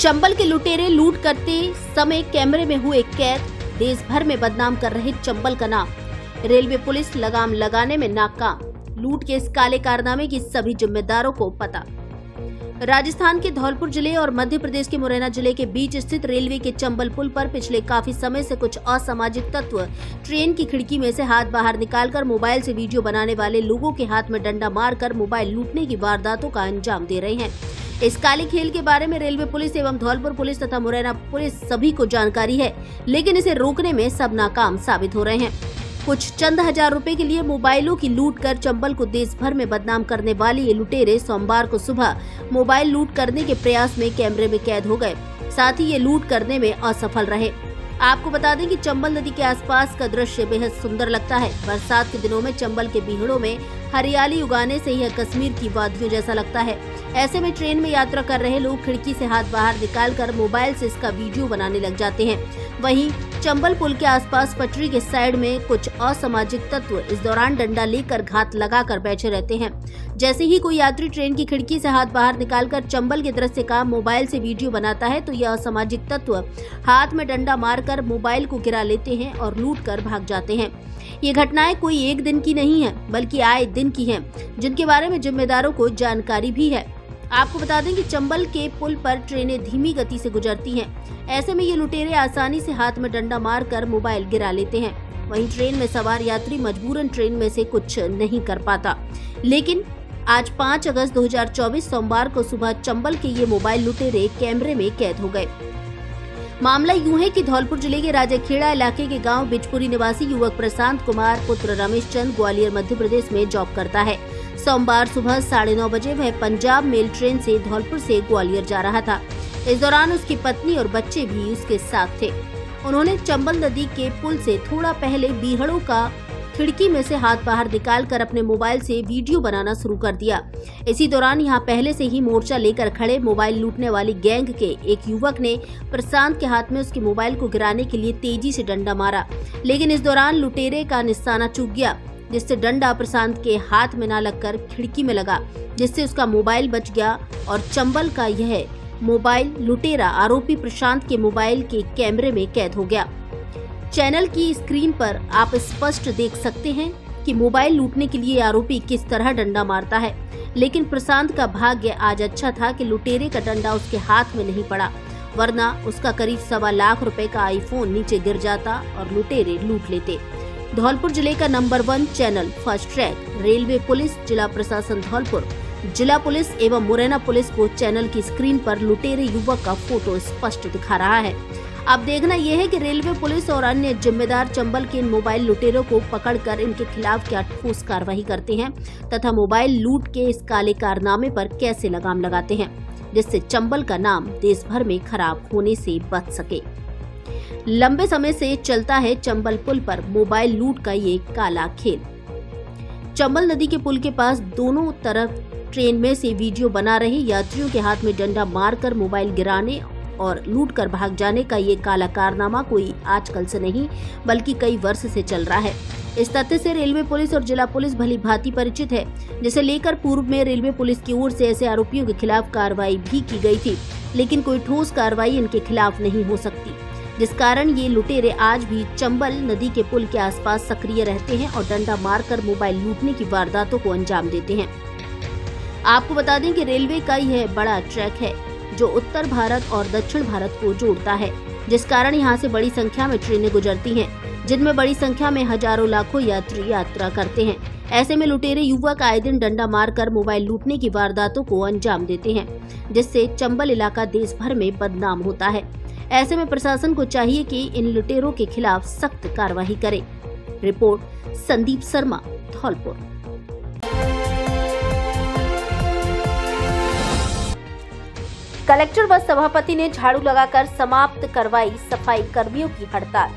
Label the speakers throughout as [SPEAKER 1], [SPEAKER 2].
[SPEAKER 1] चंबल के लुटेरे लूट करते समय कैमरे में हुए कैद, देश भर में बदनाम कर रहे चंबल का नाम। रेलवे पुलिस लगाम लगाने में नाकाम, लूट के इस काले कारनामे की सभी जिम्मेदारों को पता। राजस्थान के धौलपुर जिले और मध्य प्रदेश के मुरैना जिले के बीच स्थित रेलवे के चंबल पुल पर पिछले काफी समय से कुछ असामाजिक तत्व ट्रेन की खिड़की में से हाथ बाहर निकालकर मोबाइल से वीडियो बनाने वाले लोगों के हाथ में डंडा मारकर मोबाइल लूटने की वारदातों का अंजाम दे रहे हैं। इस काले खेल के बारे में रेलवे पुलिस एवं धौलपुर पुलिस तथा मुरैना पुलिस सभी को जानकारी है, लेकिन इसे रोकने में सब नाकाम साबित हो रहे हैं। कुछ चंद हजार रुपए के लिए मोबाइलों की लूट कर चंबल को देश भर में बदनाम करने वाले ये लुटेरे सोमवार को सुबह मोबाइल लूट करने के प्रयास में कैमरे में कैद हो गए, साथ ही ये लूट करने में असफल रहे। आपको बता दें कि चंबल नदी के आसपास का दृश्य बेहद सुंदर लगता है। बरसात के दिनों में चंबल के बीहड़ों में हरियाली उगाने से यह कश्मीर की वादियों जैसा लगता है। ऐसे में ट्रेन में यात्रा कर रहे लोग खिड़की से हाथ बाहर निकालकर मोबाइल से इसका वीडियो बनाने लग जाते हैं। वहीं चंबल पुल के आसपास पटरी के साइड में कुछ असामाजिक तत्व इस दौरान डंडा लेकर घात लगाकर बैठे रहते हैं। जैसे ही कोई यात्री ट्रेन की खिड़की से हाथ बाहर निकालकर चंबल के दृश्य का मोबाइल से वीडियो बनाता है तो यह असामाजिक तत्व हाथ में डंडा मारकर मोबाइल को गिरा लेते हैं और लूट कर भाग जाते हैं। ये घटनाएं कोई एक दिन की नहीं है, बल्कि आए दिन की हैं, जिनके बारे में जिम्मेदारों को जानकारी भी है। आपको बता दें कि चंबल के पुल पर ट्रेनें धीमी गति से गुजरती हैं। ऐसे में ये लुटेरे आसानी से हाथ में डंडा मारकर मोबाइल गिरा लेते हैं। वहीं ट्रेन में सवार यात्री मजबूरन ट्रेन में से कुछ नहीं कर पाता। लेकिन आज 5 अगस्त 2024 सोमवार को सुबह चंबल के ये मोबाइल लुटेरे कैमरे में कैद हो गए। मामला यूं है कि धौलपुर जिले के राजाखेड़ा इलाके के गांव बिजपुरी निवासी युवक प्रशांत कुमार पुत्र रमेश चंद ग्वालियर मध्य प्रदेश में जॉब करता है। सोमवार सुबह 9:30 बजे वह पंजाब मेल ट्रेन से धौलपुर से ग्वालियर जा रहा था। इस दौरान उसकी पत्नी और बच्चे भी उसके साथ थे। उन्होंने चंबल नदी के पुल से थोड़ा पहले बीहड़ों का खिड़की में से हाथ बाहर निकालकर अपने मोबाइल से वीडियो बनाना शुरू कर दिया। इसी दौरान यहां पहले से ही मोर्चा लेकर खड़े मोबाइल लूटने वाली गैंग के एक युवक ने प्रशांत के हाथ में उसके मोबाइल को गिराने के लिए तेजी से डंडा मारा, लेकिन इस दौरान लुटेरे का निशाना चूक गया, जिससे डंडा प्रशांत के हाथ में न लगकर खिड़की में लगा, जिससे उसका मोबाइल बच गया और चंबल का यह मोबाइल लुटेरा आरोपी प्रशांत के मोबाइल के कैमरे में कैद हो गया। चैनल की स्क्रीन पर आप स्पष्ट देख सकते हैं कि मोबाइल लूटने के लिए आरोपी किस तरह डंडा मारता है, लेकिन प्रशांत का भाग्य आज अच्छा था कि लुटेरे का डंडा उसके हाथ में नहीं पड़ा, वरना उसका करीब 1.25 लाख रुपए का आईफोन नीचे गिर जाता और लुटेरे लूट लेते। धौलपुर जिले का number 1 channel fast track railway police, जिला प्रशासन धौलपुर, जिला पुलिस एवं मुरैना पुलिस को चैनल की स्क्रीन पर लुटेरे युवक का फोटो स्पष्ट दिखा रहा है। अब देखना यह है कि रेलवे पुलिस और अन्य जिम्मेदार चंबल के इन मोबाइल लुटेरों को पकड़कर इनके खिलाफ क्या ठोस कार्रवाई करते हैं तथा मोबाइल लूट के इस काले कारनामे पर कैसे लगाम लगाते हैं, जिससे चंबल का नाम देश भर में खराब होने से बच सके। लंबे समय से चलता है चंबल पुल पर मोबाइल लूट का ये काला खेल। चंबल नदी के पुल के पास दोनों तरफ ट्रेन में से वीडियो बना रहे यात्रियों के हाथ में डंडा मारकर मोबाइल गिराने और लूट कर भाग जाने का ये काला कारनामा कोई आजकल से नहीं, बल्कि कई वर्ष से चल रहा है। इस तथ्य से रेलवे पुलिस और जिला पुलिस भली भांति परिचित है, जिसे लेकर पूर्व में रेलवे पुलिस की ओर से ऐसे आरोपियों के खिलाफ कार्रवाई भी की गई थी, लेकिन कोई ठोस कार्रवाई इनके खिलाफ नहीं हो सकती, जिस कारण ये लुटेरे आज भी चंबल नदी के पुल के आसपास सक्रिय रहते हैं और डंडा मारकर मोबाइल लूटने की वारदातों को अंजाम देते हैं। आपको बता दें कि रेलवे का यह बड़ा ट्रैक है जो उत्तर भारत और दक्षिण भारत को जोड़ता है, जिस कारण यहाँ से बड़ी संख्या में ट्रेनें गुजरती हैं, जिनमें बड़ी संख्या में हजारों लाखों यात्री यात्रा करते हैं। ऐसे में लुटेरे युवक आए दिन डंडा मारकर मोबाइल लूटने की वारदातों को अंजाम देते हैं, जिससे चंबल इलाका देश भर में बदनाम होता है। ऐसे में प्रशासन को चाहिए कि इन लुटेरों के खिलाफ सख्त कार्रवाई करे। रिपोर्ट संदीप शर्मा, धौलपुर। कलेक्टर व सभापति ने झाड़ू लगाकर समाप्त करवाई सफाई कर्मियों की हड़ताल।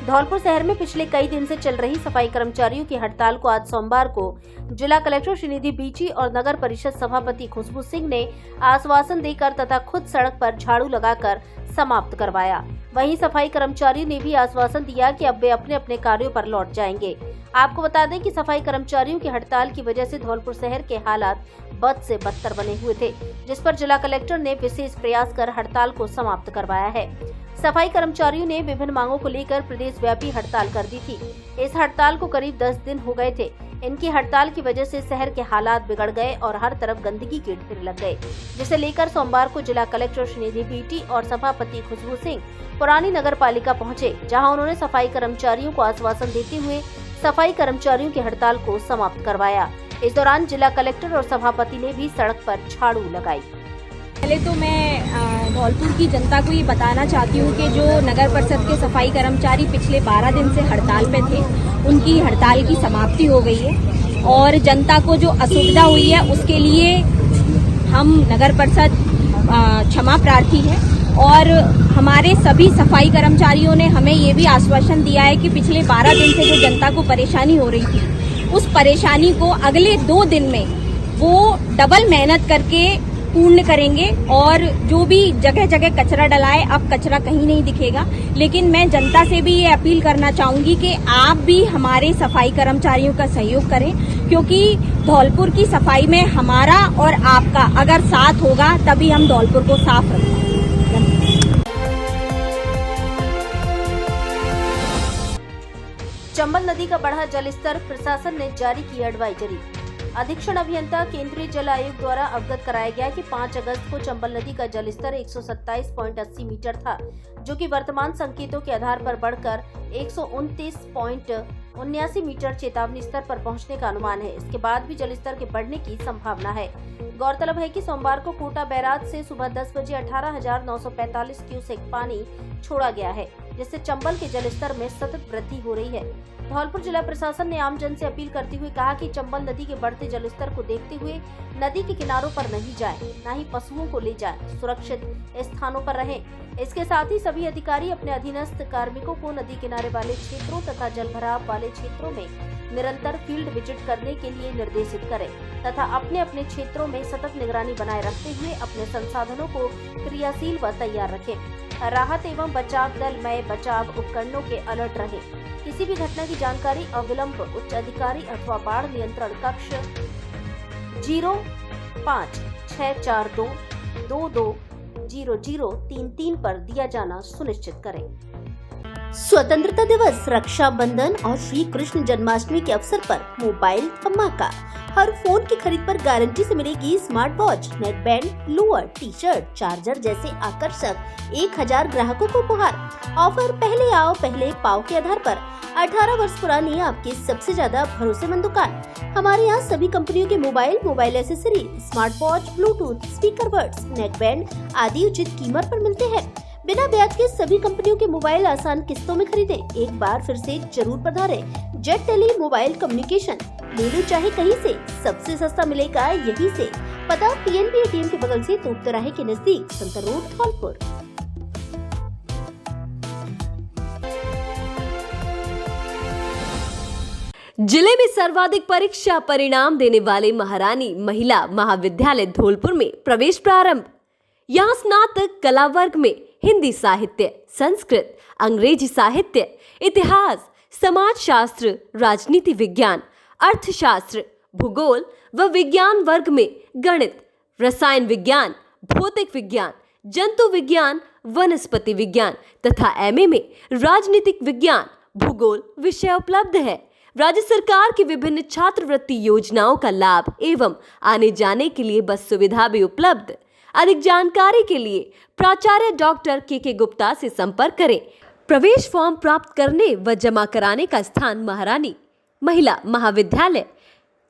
[SPEAKER 1] धौलपुर शहर में पिछले कई दिन से चल रही सफाई कर्मचारियों की हड़ताल को आज सोमवार को जिला कलेक्टर श्रीनिधि बीची और नगर परिषद सभापति खुशबू सिंह ने आश्वासन देकर तथा खुद सड़क पर झाड़ू लगाकर समाप्त करवाया। वहीं सफाई कर्मचारियों ने भी आश्वासन दिया कि अब वे अपने अपने कार्यों पर लौट जाएंगे। आपको बता दें कि सफाई कर्मचारियों की हड़ताल की वजह से धौलपुर शहर के हालात बद से बदतर बने हुए थे, जिस पर जिला कलेक्टर ने विशेष प्रयास कर हड़ताल को समाप्त करवाया है। सफाई कर्मचारियों ने विभिन्न मांगों को लेकर प्रदेश व्यापी हड़ताल कर दी थी। इस हड़ताल को करीब 10 दिन हो गए थे। इनकी हड़ताल की वजह से शहर के हालात बिगड़ गए और हर तरफ गंदगी के ढेर लग गए, जिसे लेकर सोमवार को जिला कलेक्टर श्रीनिधि बीटी और सभापति खुशबू सिंह पुरानी नगर पालिका पहुँचे, जहाँ उन्होंने सफाई कर्मचारियों को आश्वासन देते हुए सफाई कर्मचारियों की हड़ताल को समाप्त करवाया। इस दौरान जिला कलेक्टर और सभापति ने भी सड़क पर झाड़ू लगाई।
[SPEAKER 2] पहले तो मैं धौलपुर की जनता को ये बताना चाहती हूँ कि जो नगर परिषद के सफाई कर्मचारी पिछले 12 दिन से हड़ताल पे थे, उनकी हड़ताल की समाप्ति हो गई है और जनता को जो असुविधा हुई है उसके लिए हम नगर परिषद क्षमा प्रार्थी है। और हमारे सभी सफाई कर्मचारियों ने हमें ये भी आश्वासन दिया है कि पिछले 12 दिन से जो जनता को परेशानी हो रही थी, उस परेशानी को अगले 2 दिन में वो डबल मेहनत करके पूर्ण करेंगे। और जो भी जगह जगह कचरा डलाए, अब कचरा कहीं नहीं दिखेगा। लेकिन मैं जनता से भी ये अपील करना चाहूंगी कि आप भी हमारे सफाई कर्मचारियों का सहयोग करें, क्योंकि धौलपुर की सफाई में हमारा और आपका अगर साथ होगा तभी हम धौलपुर को साफ रखेंगे।
[SPEAKER 1] चंबल नदी का बढ़ा जलस्तर, प्रशासन ने जारी की एडवाइजरी। अधीक्षण अभियंता केंद्रीय जल आयोग द्वारा अवगत कराया गया कि 5 अगस्त को चंबल नदी का जलस्तर 127.80 मीटर था, जो कि वर्तमान संकेतों के आधार पर बढ़कर 129.79 मीटर चेतावनी स्तर पर पहुंचने का अनुमान है। इसके बाद भी जलस्तर के बढ़ने की संभावना है। गौरतलब है कि सोमवार को कोटा बैराज से सुबह 10 बजे 18,945 क्यूसेक पानी छोड़ा गया है, जिससे चंबल के जलस्तर में सतत वृद्धि हो रही है। धौलपुर जिला प्रशासन ने आमजन से अपील करते हुए कहा कि चंबल नदी के बढ़ते जलस्तर को देखते हुए नदी के किनारों पर नहीं जाएं, न ही पशुओं को ले जाएं, सुरक्षित स्थानों पर रहें। इसके साथ ही सभी अधिकारी अपने अधीनस्थ कार्मिकों को नदी किनारे वाले क्षेत्रों तथा जलभराव वाले क्षेत्रों में निरंतर फील्ड विजिट करने के लिए निर्देशित करें तथा अपने अपने क्षेत्रों में सतत निगरानी बनाए रखते हुए अपने संसाधनों को क्रियाशील व तैयार रखें। राहत एवं बचाव दल मय बचाव उपकरणों के अलर्ट रहे। किसी भी घटना की जानकारी अविलंब उच्च अधिकारी अथवा बाढ़ नियंत्रण कक्ष 0564220033 पर दिया जाना सुनिश्चित करें। स्वतंत्रता दिवस, रक्षाबंधन और श्री कृष्ण जन्माष्टमी के अवसर पर मोबाइल धमाका। हर फोन की खरीद पर गारंटी से मिलेगी smart watch, neckband, lower, T shirt, charger जैसे आकर्षक 1000 ग्राहकों को उपहार। ऑफर पहले आओ पहले पाओ के आधार पर 18 वर्ष पुरानी आपकी सबसे ज्यादा भरोसेमंद दुकान। हमारे यहाँ सभी कंपनियों के mobile accessory, smart watch, Bluetooth, speaker buds, neckband आदि उचित कीमत पर मिलते हैं। बिना ब्याज के सभी कंपनियों के मोबाइल आसान किस्तों में खरीदें। एक बार फिर से जरूर पधारें। जेट टेली मोबाइल कम्युनिकेशन, ले लो चाहे कहीं से, सबसे सस्ता मिलेगा यहीं से। पता पीएनबी एटीएम के बगल से तोप तिराहे के नजदीक, संतर रोड, धौलपुर।
[SPEAKER 3] जिले में सर्वाधिक परीक्षा परिणाम देने वाले महारानी महिला महाविद्यालय धौलपुर में प्रवेश प्रारंभ। यहाँ स्नातक कला वर्ग में हिंदी साहित्य, संस्कृत, अंग्रेजी साहित्य, इतिहास, समाज शास्त्र, राजनीति विज्ञान, अर्थशास्त्र, भूगोल व विज्ञान वर्ग में गणित, रसायन विज्ञान, भौतिक विज्ञान, जंतु विज्ञान, वनस्पति विज्ञान तथा एमए में राजनीतिक विज्ञान, भूगोल विषय उपलब्ध है। राज्य सरकार की विभिन्न छात्रवृत्ति योजनाओं का लाभ एवं आने जाने के लिए बस सुविधा भी उपलब्ध। अधिक जानकारी के लिए प्राचार्य डॉक्टर के गुप्ता से संपर्क करें। प्रवेश फॉर्म प्राप्त करने व जमा कराने का स्थान महारानी महिला महाविद्यालय,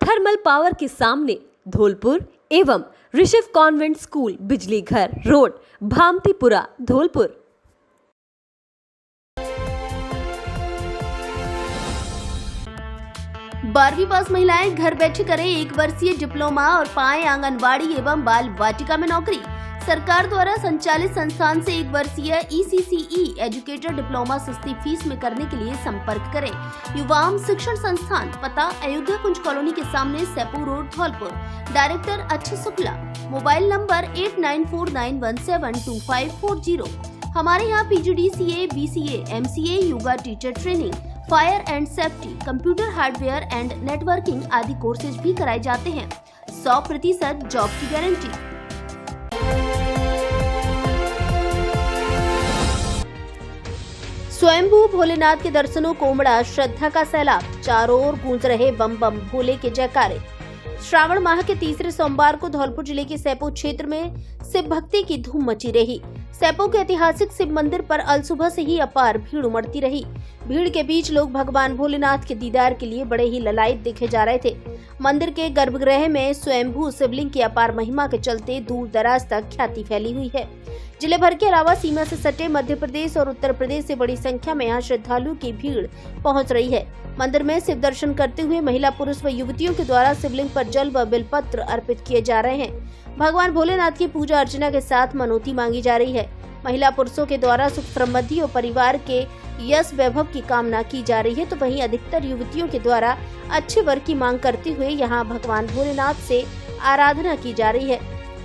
[SPEAKER 3] थर्मल पावर के सामने, धौलपुर एवं ऋषभ कॉन्वेंट स्कूल, बिजली घर रोड, भामतीपुरा, धौलपुर।
[SPEAKER 1] 12वीं पास महिलाएं घर बैठे करें 1 वर्षीय डिप्लोमा और पाएं आंगनवाड़ी एवं बाल वाटिका में नौकरी। सरकार द्वारा संचालित संस्थान से 1 वर्षीय ECCE एजुकेटर डिप्लोमा सस्ती फीस में करने के लिए संपर्क करें। युवाम शिक्षण संस्थान, पता अयोध्या कुंज कॉलोनी के सामने, Sepu road, Dholpur. Director Akshay Shukla. Mobile number 8949172540। हमारे यहाँ PGDCA, BCA, MCA, yoga teacher training, fire and safety, computer hardware and networking आदि कोर्सेज भी कराए जाते हैं। 100% जॉब की गारंटी। स्वयंभू भोलेनाथ के दर्शनों को उमड़ा श्रद्धा का सैलाब। चारों ओर गूंज रहे बम बम भोले के जयकारे। श्रावण माह के तीसरे सोमवार को धौलपुर जिले के सेपो क्षेत्र में शिव भक्ति की धूम मची रही। सेपो के ऐतिहासिक शिव मंदिर पर अलसुबह से ही अपार भीड़ उमड़ती रही। भीड़ के बीच लोग भगवान भोलेनाथ के दीदार के लिए बड़े ही ललायत दिखे जा रहे थे। मंदिर के गर्भगृह में स्वयंभू शिवलिंग की अपार महिमा के चलते दूर दराज तक ख्याति फैली हुई है। जिले भर के अलावा सीमा से सटे मध्य प्रदेश और उत्तर प्रदेश से बड़ी संख्या में यहाँ श्रद्धालुओं की भीड़ पहुँच रही है। मंदिर में शिव दर्शन करते हुए महिला, पुरुष व युवतियों के द्वारा शिवलिंग पर जल व बेलपत्र अर्पित किए जा रहे हैं। भगवान भोलेनाथ की पूजा अर्चना के साथ मनौती मांगी जा रही है। महिला पुरुषों के द्वारा सुख समृद्धि और परिवार के यश वैभव की कामना की जा रही है, तो वहीं अधिकतर युवतियों के द्वारा अच्छे वर की मांग करते हुए यहाँ भगवान भोलेनाथ से आराधना की जा रही है।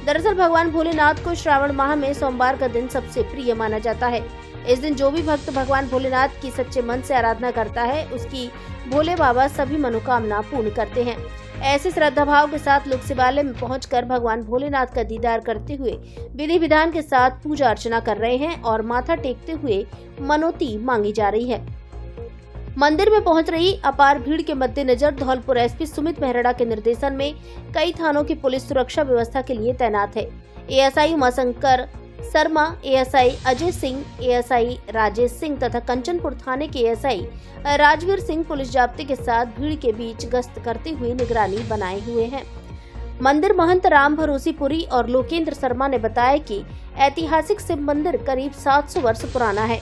[SPEAKER 1] दरअसल भगवान भोलेनाथ को श्रावण माह में सोमवार का दिन सबसे प्रिय माना जाता है। इस दिन जो भी भक्त भगवान भोलेनाथ की सच्चे मन से आराधना करता है, उसकी भोले बाबा सभी मनोकामना पूर्ण करते हैं। ऐसे श्रद्धा भाव के साथ लोग शिवालय में पहुंचकर भगवान भोलेनाथ का दीदार करते हुए विधि विधान के साथ पूजा अर्चना कर रहे हैं और माथा टेकते हुए मनौती मांगी जा रही है। मंदिर में पहुंच रही अपार भीड़ के मद्देनजर धौलपुर SP सुमित मेहरड़ा के निर्देशन में कई थानों की पुलिस सुरक्षा व्यवस्था के लिए तैनात है। ASI Umashankar Sharma, ASI Ajay Singh, ASI Rajesh Singh तथा कंचनपुर थाने के ASI राजवीर सिंह पुलिस जाब्ते के साथ भीड़ के बीच गश्त करते हुए निगरानी बनाए हुए हैं। मंदिर महंत राम भरोसीपुरी और लोकेंद्र शर्मा ने बताया कि ऐतिहासिक शिव मंदिर करीब 700 वर्ष पुराना है।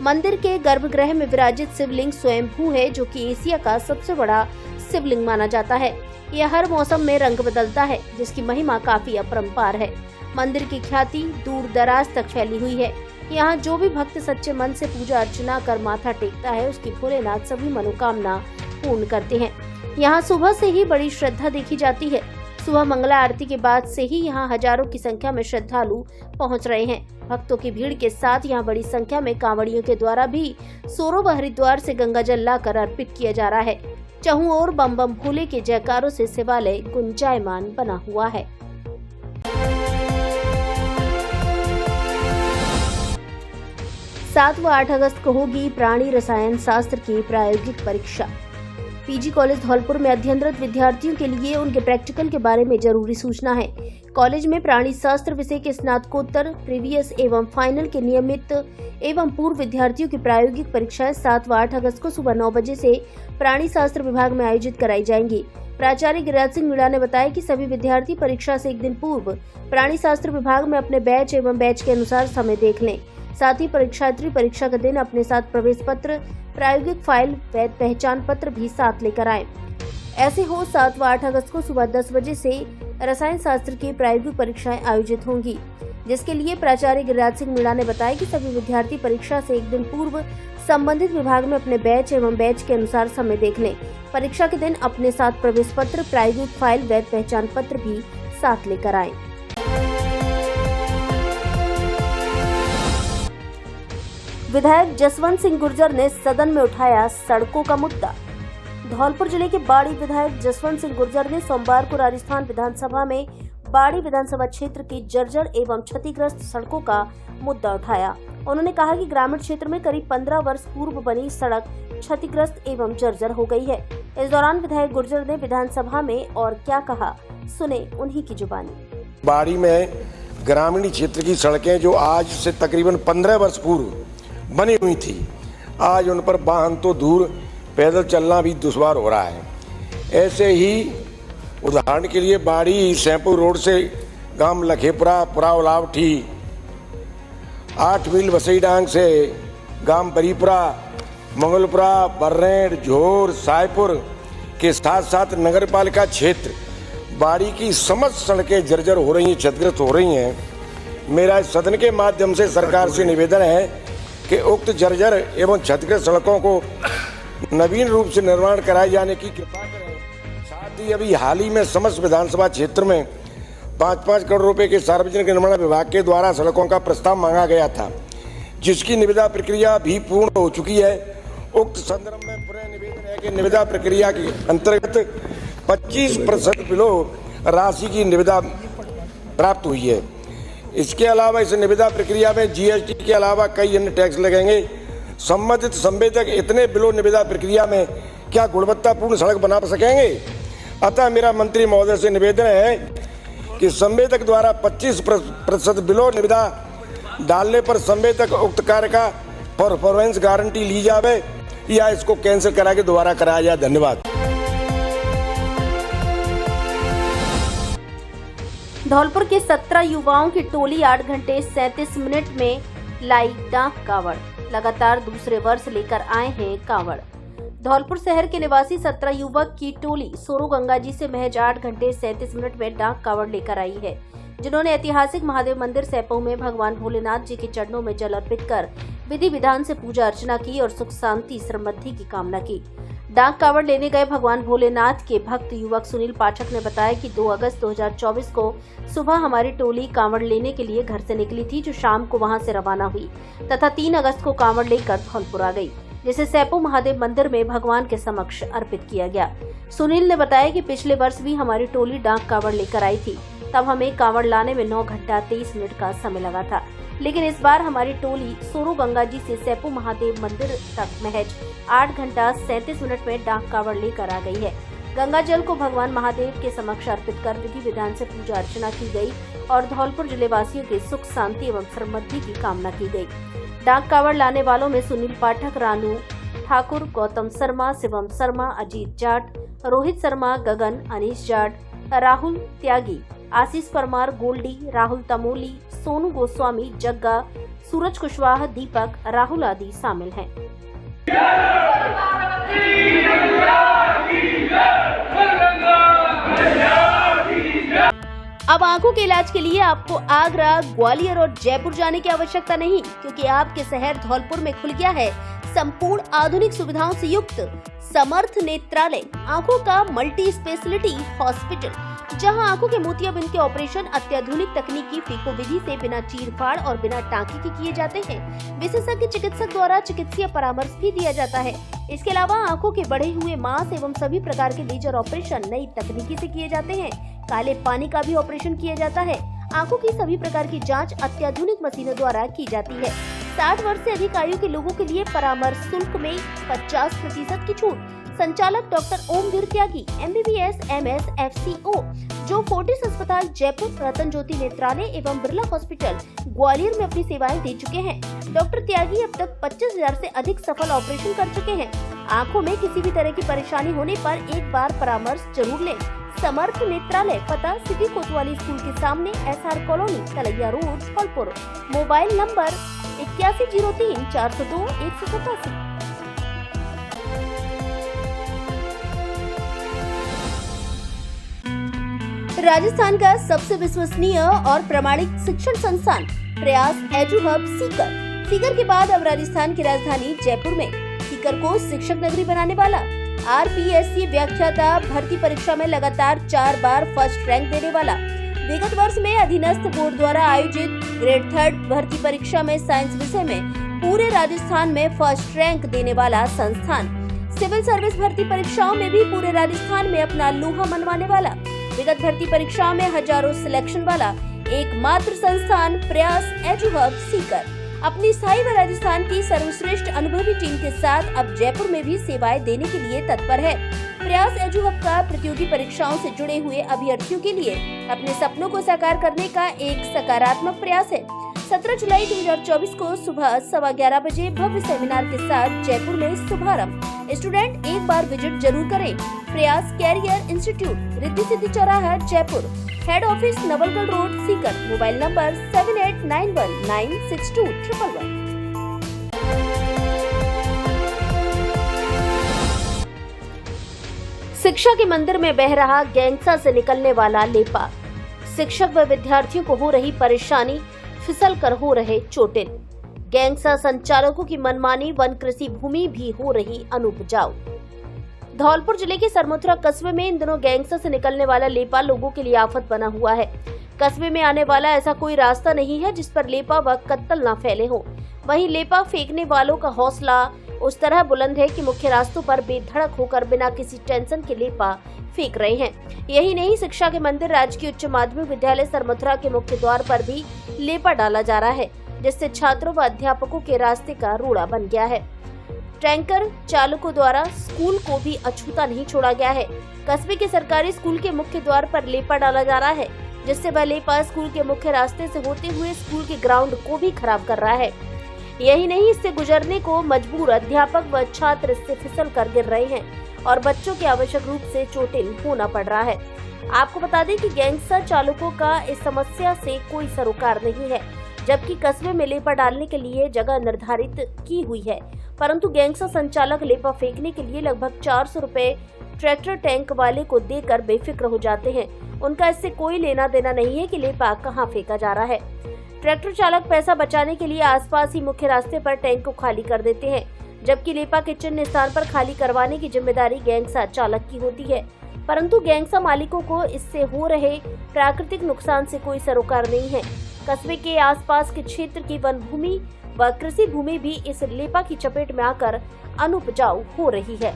[SPEAKER 1] मंदिर के गर्भगृह में विराजित शिवलिंग स्वयंभू है, जो कि एशिया का सबसे बड़ा शिवलिंग माना जाता है। यह हर मौसम में रंग बदलता है, जिसकी महिमा काफी अपरंपार है। मंदिर की ख्याति दूर दराज तक फैली हुई है। यहाँ जो भी भक्त सच्चे मन से पूजा अर्चना कर माथा टेकता है, उसकी भोलेनाथ सभी मनोकामना पूर्ण करते हैं। यहाँ सुबह से ही बड़ी श्रद्धा देखी जाती है। सुबह मंगला आरती के बाद से ही यहाँ हजारों की संख्या में श्रद्धालु पहुँच रहे हैं। भक्तों की भीड़ के साथ यहाँ बड़ी संख्या में कांवड़ियों के द्वारा भी सोरो व हरिद्वार से गंगा जल लाकर अर्पित किया जा रहा है। चहुं ओर बम बम भोले के जयकारों से शिवालय गुंजायमान बना हुआ है। 7 व 8 अगस्त को होगी प्राणी रसायन शास्त्र की प्रायोगिक परीक्षा। PG कॉलेज धौलपुर में अध्ययनरत विद्यार्थियों के लिए उनके प्रैक्टिकल के बारे में जरूरी सूचना है। कॉलेज में प्राणी शास्त्र विषय के स्नातकोत्तर, प्रीवियस एवं फाइनल के नियमित एवं पूर्व विद्यार्थियों की प्रायोगिक परीक्षाएं 7 व 8 अगस्त को सुबह 9 बजे से प्राणी शास्त्र विभाग में आयोजित कराई जाएंगी। प्राचार्य गिरिराज सिंह मीणा ने बताया कि सभी विद्यार्थी परीक्षा से 1 दिन पूर्व प्राणी शास्त्र विभाग में अपने बैच एवं बैच के अनुसार समय देख लें। साथ ही परीक्षार्थी परीक्षा के दिन अपने साथ प्रवेश पत्र, प्रायोगिक फाइल, वैध पहचान पत्र भी साथ लेकर आए। ऐसे हो 7 व 8 अगस्त को सुबह 10 बजे से रसायन शास्त्र की प्रायोगिक परीक्षाएं आयोजित होंगी, जिसके लिए प्राचार्य गिरिराज सिंह मीणा ने बताया कि सभी विद्यार्थी परीक्षा से 1 दिन पूर्व संबंधित विभाग में अपने बैच एवं बैच के अनुसार समय देख लें। परीक्षा के दिन अपने साथ प्रवेश पत्र, प्रायोगिक फाइल, वैध पहचान पत्र भी साथ लेकर आए। विधायक जसवंत सिंह गुर्जर ने सदन में उठाया सड़कों का मुद्दा। धौलपुर जिले के बाड़ी विधायक जसवंत सिंह गुर्जर ने सोमवार को राजस्थान विधानसभा में बाड़ी विधानसभा क्षेत्र की जर्जर एवं क्षतिग्रस्त सड़कों का मुद्दा उठाया। उन्होंने कहा कि ग्रामीण क्षेत्र में करीब 15 वर्ष पूर्व बनी सड़क क्षतिग्रस्त एवं जर्जर हो गई है। इस दौरान विधायक गुर्जर ने विधानसभा में और क्या कहा, सुने उन्हीं की जुबानी।
[SPEAKER 4] बाड़ी में ग्रामीण क्षेत्र की सड़कें जो आज से तकरीबन 15 वर्ष पूर्व बनी हुई थी, आज उन पर वाहन तो दूर पैदल चलना भी दुश्वार हो रहा है। ऐसे ही उदाहरण के लिए बाड़ी सेपू रोड से गांव लखेपुरा, पुरावलावठी, 8 मील वसई डांग से गांव बरीपुरा, मंगलपुरा, बर्रेड़, झोर, सायपुर के साथ साथ नगर पालिका क्षेत्र बाड़ी की समस्त सड़कें जर्जर हो रही हैं, क्षतिग्रस्त हो रही हैं। मेरा इस सदन के माध्यम से सरकार से निवेदन है कि उक्त जर्जर एवं क्षतिग्रस्त सड़कों को नवीन रूप से निर्माण कराए जाने की कृपा करें। साथ ही अभी हाल ही में समस्त विधानसभा क्षेत्र में 5-5 करोड़ रुपए के सार्वजनिक निर्माण विभाग के द्वारा सड़कों का प्रस्ताव मांगा गया था, जिसकी निविदा प्रक्रिया भी पूर्ण हो चुकी है। उक्त संदर्भ में पुनः निवेदन है कि निविदा प्रक्रिया के अंतर्गत 25% बिलो राशि की निविदा प्राप्त हुई है। इसके अलावा इस निविदा प्रक्रिया में जीएसटी के अलावा कई अन्य टैक्स लगेंगे। संबंधित संवेदक इतने बिलो निविदा प्रक्रिया में क्या गुणवत्तापूर्ण सड़क बना सकेंगे? अतः मेरा मंत्री महोदय से निवेदन है कि संवेदक द्वारा 25% बिलो निविदा डालने पर संवेदक उक्त कार्य का परफॉर्मेंस गारंटी ली जावे या इसको कैंसिल करा के दोबारा कराया जाए। धन्यवाद।
[SPEAKER 1] धौलपुर के 17 युवाओं की टोली 8 घंटे 37 मिनट में लाई डाक कावड़। लगातार दूसरे वर्ष लेकर आए हैं कावड़। धौलपुर शहर के निवासी 17 युवक की टोली सोरो गंगा जी से महज 8 घंटे 37 मिनट में डाक कावड़ लेकर आई है, जिन्होंने ऐतिहासिक महादेव मंदिर सैपऊ में भगवान भोलेनाथ जी के चरणों में जल अर्पित कर विधि विधान से पूजा अर्चना की और सुख शांति समृद्धि की कामना की। डाक कावड़ लेने गए भगवान भोलेनाथ के भक्त युवक सुनील पाठक ने बताया कि 2 अगस्त 2024 को सुबह हमारी टोली कांवड़ लेने के लिए घर से निकली थी, जो शाम को वहां से रवाना हुई तथा 3 अगस्त को कांवड़ लेकर धौलपुर आ गई, जिसे सैपऊ महादेव मंदिर में भगवान के समक्ष अर्पित किया गया। सुनील ने बताया कि पिछले वर्ष भी हमारी टोली डाक कांवड़ लेकर आई थी, तब हमें कांवड़ लाने में 9 घंटा 23 मिनट का समय लगा था, लेकिन इस बार हमारी टोली सोरो गंगा जी से सैपऊ महादेव मंदिर तक महज 8 घंटा 37 मिनट में डाक कांवड़ लेकर आ गई है। गंगा जल को भगवान महादेव के समक्ष अर्पित कर विधि विधान से पूजा अर्चना की गई और धौलपुर जिले वासियों के सुख शांति एवं समृद्धि की कामना की गई। डाक कांवड़ लाने वालों में सुनील पाठक, रानू ठाकुर, गौतम शर्मा, शिवम शर्मा, अजीत जाट, रोहित शर्मा, गगन, अनीश जाट, राहुल त्यागी, आशीष परमार, गोल्डी, राहुल तमोली, सोनू गोस्वामी, जग्गा, सूरज कुशवाहा, दीपक, राहुल आदि शामिल हैं। अब आंखों के इलाज के लिए आपको आगरा, ग्वालियर और जयपुर जाने की आवश्यकता नहीं, क्योंकि आपके शहर धौलपुर में खुल गया है संपूर्ण आधुनिक सुविधाओं से युक्त समर्थ नेत्रालय, आंखों का मल्टी स्पेशलिटी हॉस्पिटल, जहां आंखों के मोतियाबिंद के ऑपरेशन अत्याधुनिक तकनीकी फीको विधि से बिना चीरफाड़ और बिना टांके के किए जाते हैं। विशेषज्ञ चिकित्सक द्वारा चिकित्सीय परामर्श भी दिया जाता है। इसके अलावा आंखों के बढ़े हुए मांस एवं सभी प्रकार के लेजर ऑपरेशन नई तकनीकी से किए जाते हैं। काले पानी का भी ऑपरेशन किया जाता है। आंखों की सभी प्रकार की जांच अत्याधुनिक मशीनों द्वारा की जाती है। 60 वर्ष से अधिक आयु के लोगों के लिए परामर्श शुल्क में 50% की छूट। संचालक डॉक्टर ओमवीर त्यागी, MBBS, MS, FCO, जो फोर्टिस अस्पताल जयपुर, रतन ज्योति नेत्रालय एवं बिरला हॉस्पिटल ग्वालियर में अपनी सेवाएं दे चुके हैं। डॉक्टर त्यागी अब तक 25,000 से अधिक सफल ऑपरेशन कर चुके हैं। आंखों में किसी भी तरह की परेशानी होने पर एक बार परामर्श जरूर लें। समर्थ नेत्रालय, पता सिटी कोतवाली स्कूल के सामने, SR colony, Talaiya road, Dholpur. Mobile number 8103 402 187। Rajasthan का सबसे विश्वसनीय और प्रमाणिक शिक्षण संस्थान प्रयास एजू हब सीकर के बाद अब राजस्थान की राजधानी जयपुर में सीकर को शिक्षक नगरी बनाने वाला RPSC व्याख्याता भर्ती परीक्षा में लगातार 4 बार फर्स्ट रैंक देने वाला, विगत वर्ष में अधीनस्थ बोर्ड द्वारा आयोजित ग्रेड 3 भर्ती परीक्षा में साइंस विषय में पूरे राजस्थान में फर्स्ट रैंक देने वाला संस्थान, सिविल सर्विस भर्ती परीक्षाओं में भी पूरे राजस्थान में अपना लोहा मनवाने वाला, विगत भर्ती परीक्षाओं में हजारों सिलेक्शन वाला एकमात्र संस्थान प्रयास एजू हब सीकर अपनी स्थायी व राजस्थान की सर्वश्रेष्ठ अनुभवी टीम के साथ अब जयपुर में भी सेवाएं देने के लिए तत्पर है। प्रयास एजू हब का प्रतियोगी परीक्षाओं से जुड़े हुए अभ्यर्थियों के लिए अपने सपनों को साकार करने का एक सकारात्मक प्रयास है। 17 जुलाई 2024 को सुबह 11:15 बजे भव्य सेमिनार के साथ जयपुर में शुभारंभ। स्टूडेंट एक बार विजिट जरूर करें। प्रयास कैरियर इंस्टीट्यूट, रिद्धि सिद्धि चौराहा, Jaipur. Head office Nawalgarh road, Sikar. Mobile number 7891962111। शिक्षा के मंदिर में बह रहा गैंगसा से निकलने वाला लेपा। शिक्षक व विद्यार्थियों को हो रही परेशानी, फिसल कर हो रहे चोटिल। गैंगसा संचालकों की मनमानी, वन कृषि भूमि भी हो रही अनुपजाऊ। धौलपुर जिले के सरमथुरा कस्बे में इन दिनों गैंगसा से निकलने वाला लेपा लोगों के लिए आफत बना हुआ है। कस्बे में आने वाला ऐसा कोई रास्ता नहीं है जिस पर लेपा व कत्तल न फैले हो। वहीं लेपा फेंकने वालों का हौसला उस तरह बुलंद है कि मुख्य रास्तों पर बेधड़क होकर बिना किसी टेंशन के लेपा फेंक रहे हैं। यही नहीं, शिक्षा के मंदिर राजकीय उच्च माध्यमिक विद्यालय सरमथुरा के मुख्य द्वार पर भी लेपा डाला जा रहा है, जिससे छात्रों व अध्यापकों के रास्ते का रोड़ा बन गया है। टैंकर चालकों द्वारा स्कूल को भी अछूता नहीं छोड़ा गया है। कस्बे के सरकारी स्कूल के मुख्य द्वार पर लेपा डाला जा रहा है, जिससे वह लेपा स्कूल के मुख्य रास्ते से होते हुए स्कूल के ग्राउंड को भी खराब कर रहा है। यही नहीं, इससे गुजरने को मजबूर अध्यापक व छात्र इससे फिसल कर गिर रहे हैं और बच्चों के आवश्यक रूप से चोटिल होना पड़ रहा है। आपको बता दें कि गैंगस्टर चालकों का इस समस्या से कोई सरोकार नहीं है, जबकि कस्बे में लेपा डालने के लिए जगह निर्धारित की हुई है, परंतु गैंगस्टर संचालक लेपा फेंकने के लिए लगभग 400 रुपए ट्रैक्टर टैंक वाले को देकर बेफिक्र हो जाते हैं। उनका इससे कोई लेना देना नहीं है कि लेपा कहां फेंका जा रहा है। ट्रैक्टर चालक पैसा बचाने के लिए आसपास ही मुख्य रास्ते पर टैंक को खाली कर देते हैं, जबकि लेपा के चिन्ह स्थान पर खाली करवाने की जिम्मेदारी गैंगस्टर चालक की होती है। परंतु गैंगस्टर मालिकों को इससे हो रहे प्राकृतिक नुकसान से कोई सरोकार नहीं है। कस्बे के आसपास के क्षेत्र की वन भूमि व कृषि भूमि भी इस लेपा की चपेट में आकर अनुपजाऊ हो रही है।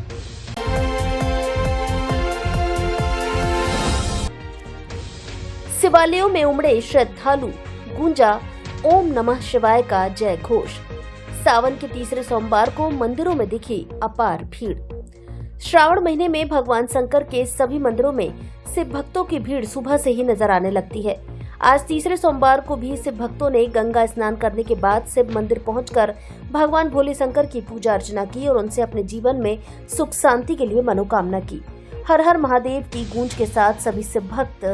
[SPEAKER 1] शिवालयों में उमड़े श्रद्धालु, गूंजा ओम नमः शिवाय का जय घोष। सावन के तीसरे सोमवार को मंदिरों में दिखी अपार भीड़। श्रावण महीने में भगवान शंकर के सभी मंदिरों में शिव भक्तों की भीड़ सुबह से ही नजर आने लगती है। आज तीसरे सोमवार को भी शिव भक्तों ने गंगा स्नान करने के बाद शिव मंदिर पहुंचकर भगवान भोले शंकर की पूजा अर्चना की और उनसे अपने जीवन में सुख शांति के लिए मनोकामना की। हर हर महादेव की गूंज के साथ सभी शिव भक्त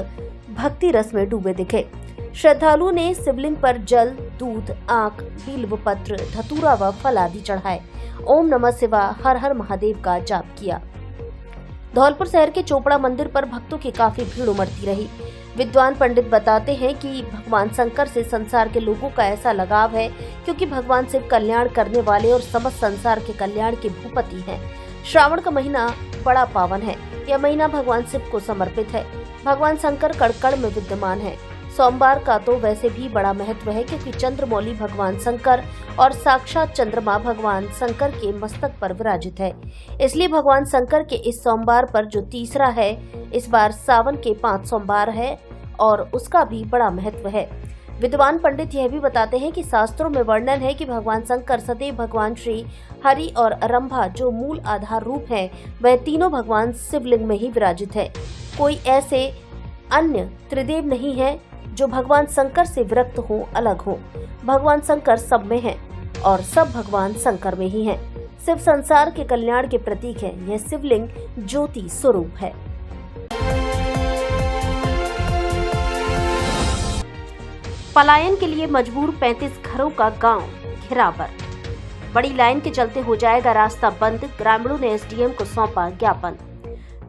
[SPEAKER 1] भक्ति रस में डूबे दिखे। श्रद्धालुओं ने शिवलिंग पर जल, दूध, आंख, बिल्व पत्र, धतूरा व फल आदि चढ़ाए। ओम नमः शिवाय, हर हर महादेव का जाप किया। धौलपुर शहर के चोपड़ा मंदिर पर भक्तों की काफी भीड़ उमड़ती रही। विद्वान पंडित बताते हैं कि भगवान शंकर से संसार के लोगों का ऐसा लगाव है क्योंकि भगवान शिव कल्याण करने वाले और समस्त संसार के कल्याण के भूपति हैं। श्रावण का महीना बड़ा पावन है। यह महीना भगवान शिव को समर्पित है। भगवान शंकर कड़ में विद्यमान है। सोमवार का तो वैसे भी बड़ा महत्व है क्योंकि चंद्रमौली भगवान शंकर और साक्षात चंद्रमा भगवान शंकर के मस्तक पर विराजित है। इसलिए भगवान शंकर के इस सोमवार पर जो तीसरा है, इस बार सावन के 5 सोमवार है और उसका भी बड़ा महत्व है। विद्वान पंडित यह भी बताते हैं कि शास्त्रों में वर्णन है कि भगवान शंकर सदैव भगवान श्री हरि और रंभा जो मूल आधार रूप है, वह तीनों भगवान शिवलिंग में ही विराजित है। कोई ऐसे अन्य त्रिदेव नहीं है जो भगवान शंकर से विरक्त हो, अलग हो। भगवान शंकर सब में हैं और सब भगवान शंकर में ही हैं। शिव संसार के कल्याण के प्रतीक है। यह शिवलिंग ज्योति स्वरूप है। पलायन के लिए मजबूर 35 घरों का गांव घिरावर। बड़ी लाइन के चलते हो जाएगा रास्ता बंद, ग्रामीणों ने एसडीएम को सौंपा ज्ञापन।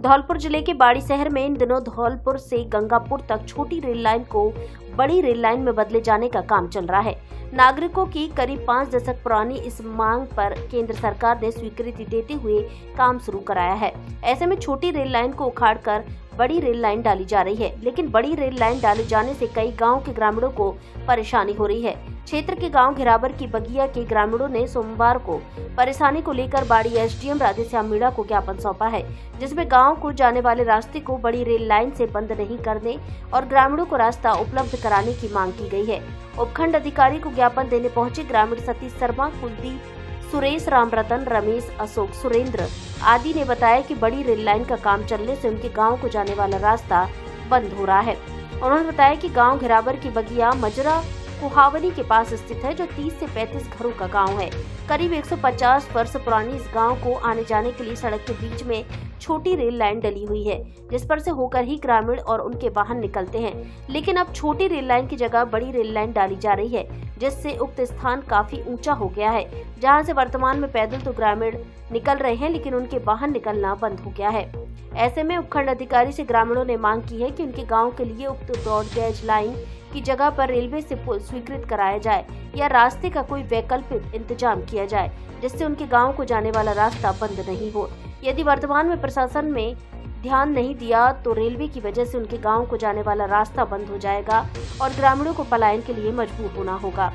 [SPEAKER 1] धौलपुर जिले के बाड़ी शहर में इन दिनों धौलपुर से गंगापुर तक छोटी रेल लाइन को बड़ी रेल लाइन में बदले जाने का काम चल रहा है। नागरिकों की करीब 5 दशक पुरानी इस मांग पर केंद्र सरकार ने स्वीकृति देते हुए काम शुरू कराया है। ऐसे में छोटी रेल लाइन को उखाड़कर बड़ी रेल लाइन डाली जा रही है, लेकिन बड़ी रेल लाइन डाले जाने से कई गांव के ग्रामीणों को परेशानी हो रही है। क्षेत्र के गांव घिरावर की बगिया के ग्रामीणों ने सोमवार को परेशानी को लेकर बाड़ी एसडीएम राधेश्याम मीणा को ज्ञापन सौंपा है, जिसमें गांव को जाने वाले रास्ते को बड़ी रेल लाइन से बंद नहीं करने और ग्रामीणों को रास्ता उपलब्ध कराने की मांग की गई है। उपखंड अधिकारी को ज्ञापन देने पहुंचे ग्रामीण सतीश शर्मा, कुलदीप, सुरेश, रामरतन, रमेश, अशोक, सुरेंद्र आदि ने बताया कि बड़ी रेल लाइन का काम चलने से उनके गांव को जाने वाला रास्ता बंद हो रहा है। उन्होंने बताया कि गांव घिरावर की बगिया मजरा कुहावनी के पास स्थित है, जो 30 से 35 घरों का गांव है। करीब 150 वर्ष पुरानी इस गांव को आने जाने के लिए सड़क के बीच में छोटी रेल लाइन डली हुई है, जिस पर से होकर ही ग्रामीण और उनके वाहन निकलते हैं। लेकिन अब छोटी रेल लाइन की जगह बड़ी रेल लाइन डाली जा रही है, जिससे उक्त स्थान काफी ऊंचा हो गया है, जहां से वर्तमान में पैदल तो ग्रामीण निकल रहे हैं, लेकिन उनके वाहन निकलना बंद हो गया है। ऐसे में उपखंड अधिकारी से ग्रामीणों ने मांग की है कि उनके गाँव के लिए उक्त ब्रॉडगेज लाइन की जगह पर रेलवे से पुल स्वीकृत कराया जाए या रास्ते का कोई वैकल्पिक इंतजाम किया जाए जिससे उनके गांव को जाने वाला रास्ता बंद नहीं हो। यदि वर्तमान में प्रशासन में ध्यान नहीं दिया तो रेलवे की वजह से उनके गांव को जाने वाला रास्ता बंद हो जाएगा और ग्रामीणों को पलायन के लिए मजबूर होना होगा।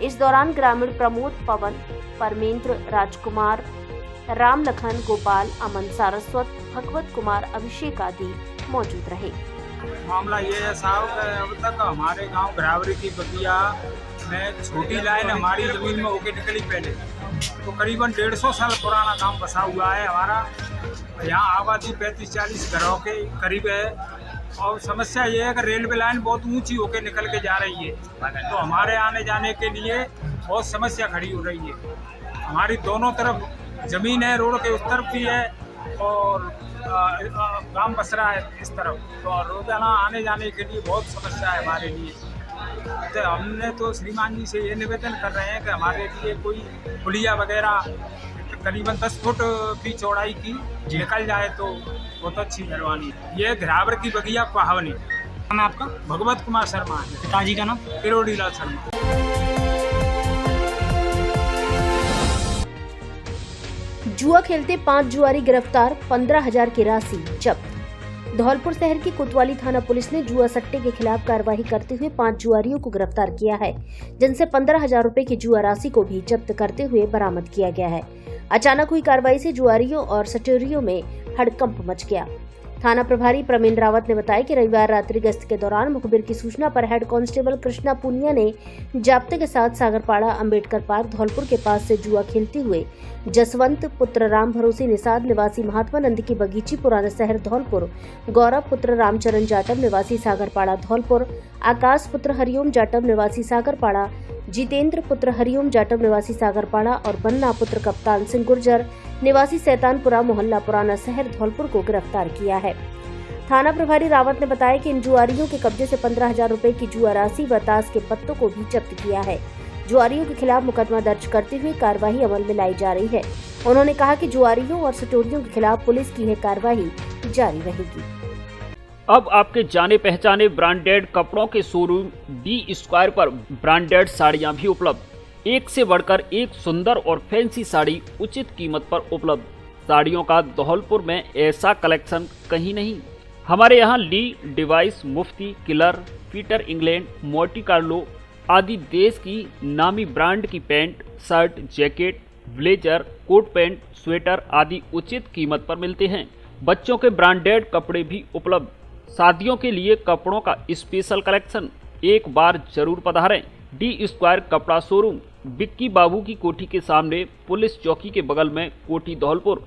[SPEAKER 1] इस दौरान ग्रामीण प्रमोद, पवन, परमेंद्र, राजकुमार, राम लखन, गोपाल, अमन, सारस्वत, भगवत कुमार, अभिषेक आदि मौजूद रहे।
[SPEAKER 5] मामला ये है साहब कि अब तक हमारे गांव घरावरी की बगिया में छोटी लाइन हमारी जमीन में होके निकली पहले, तो करीबन 150 साल पुराना गांव बसा हुआ है हमारा। यहाँ आबादी 35-40 घरों के करीब है और समस्या ये है कि रेलवे लाइन बहुत ऊंची होके निकल के जा रही है, तो हमारे आने जाने के लिए बहुत समस्या खड़ी हो रही है। हमारी दोनों तरफ जमीन है, रोड के उस तरफ भी है और गांव बस रहा है इस तरफ, तो रोजाना आने जाने के लिए बहुत समस्या है हमारे लिए। तो हमने तो श्रीमान जी से ये निवेदन कर रहे हैं कि हमारे लिए कोई पुलिया वगैरह करीबन 10 फुट की चौड़ाई की निकल जाए तो बहुत अच्छी मेहरबानी। ये घरावर की बगिया कहावनी। नाम है आपका? भगवत कुमार शर्मा है। पिताजी का नाम? किरोड़ी लाल शर्मा।
[SPEAKER 1] जुआ खेलते 5 जुआरी गिरफ्तार, 15,000 की राशि जब्त। धौलपुर शहर की कोतवाली थाना पुलिस ने जुआ सट्टे के खिलाफ कार्रवाई करते हुए 5 जुआरियों को गिरफ्तार किया है, जिनसे 15,000 रुपए की जुआ राशि को भी जब्त करते हुए बरामद किया गया है। अचानक हुई कार्रवाई से जुआरियों और सटोरियों में हड़कंप मच गया। थाना प्रभारी प्रवीण रावत ने बताया कि रविवार रात्रि गश्त के दौरान मुखबिर की सूचना पर हेड कांस्टेबल कृष्णा पुनिया ने जाब्ते के साथ सागरपाड़ा अंबेडकर पार्क धौलपुर के पास से जुआ खेलते हुए जसवंत पुत्र राम भरोसी निषाद निवासी महात्मा नंद की बगीची पुराना शहर धौलपुर, गौरव पुत्र रामचरण जाटव निवासी सागरपाड़ा धौलपुर, आकाश पुत्र हरिओम जाटव निवासी सागरपाड़ा, जितेंद्र पुत्र हरिओम जाटव निवासी सागरपाड़ा और बन्ना पुत्र कप्तान सिंह गुर्जर निवासी सैतानपुरा मोहल्ला पुराना शहर धौलपुर को गिरफ्तार किया है। थाना प्रभारी रावत ने बताया कि इन जुआरियों के कब्जे से 15,000 रुपए की जुआ राशि व ताश के पत्तों को भी जब्त किया है। जुआरियों के खिलाफ मुकदमा दर्ज करते हुए कार्रवाई अमल में लाई जा रही है। उन्होंने कहा कि जुआरियों और सटोरियों के खिलाफ पुलिस की यह कार्रवाई जारी रहेगी।
[SPEAKER 6] अब आपके जाने पहचाने ब्रांडेड कपड़ों के शोरूम डी स्क्वायर पर ब्रांडेड साड़ियां भी उपलब्ध। एक से बढ़कर एक सुंदर और फैंसी साड़ी उचित कीमत पर उपलब्ध। साड़ियों का धौलपुर में ऐसा कलेक्शन कहीं नहीं। हमारे यहाँ ली, डिवाइस, Mufti, Killer, Peter England, Monte Carlo आदि देश की नामी ब्रांड की pant, shirt, jacket, blazer, coat pant, sweater आदि उचित कीमत पर मिलते हैं। बच्चों के ब्रांडेड कपड़े भी उपलब्ध। शादियों के लिए कपड़ों का स्पेशल कलेक्शन। एक बार जरूर पधारें। डी स्क्वायर कपड़ा शोरूम, बिक्की बाबू की कोठी के सामने, पुलिस चौकी के बगल में, कोठी धौलपुर।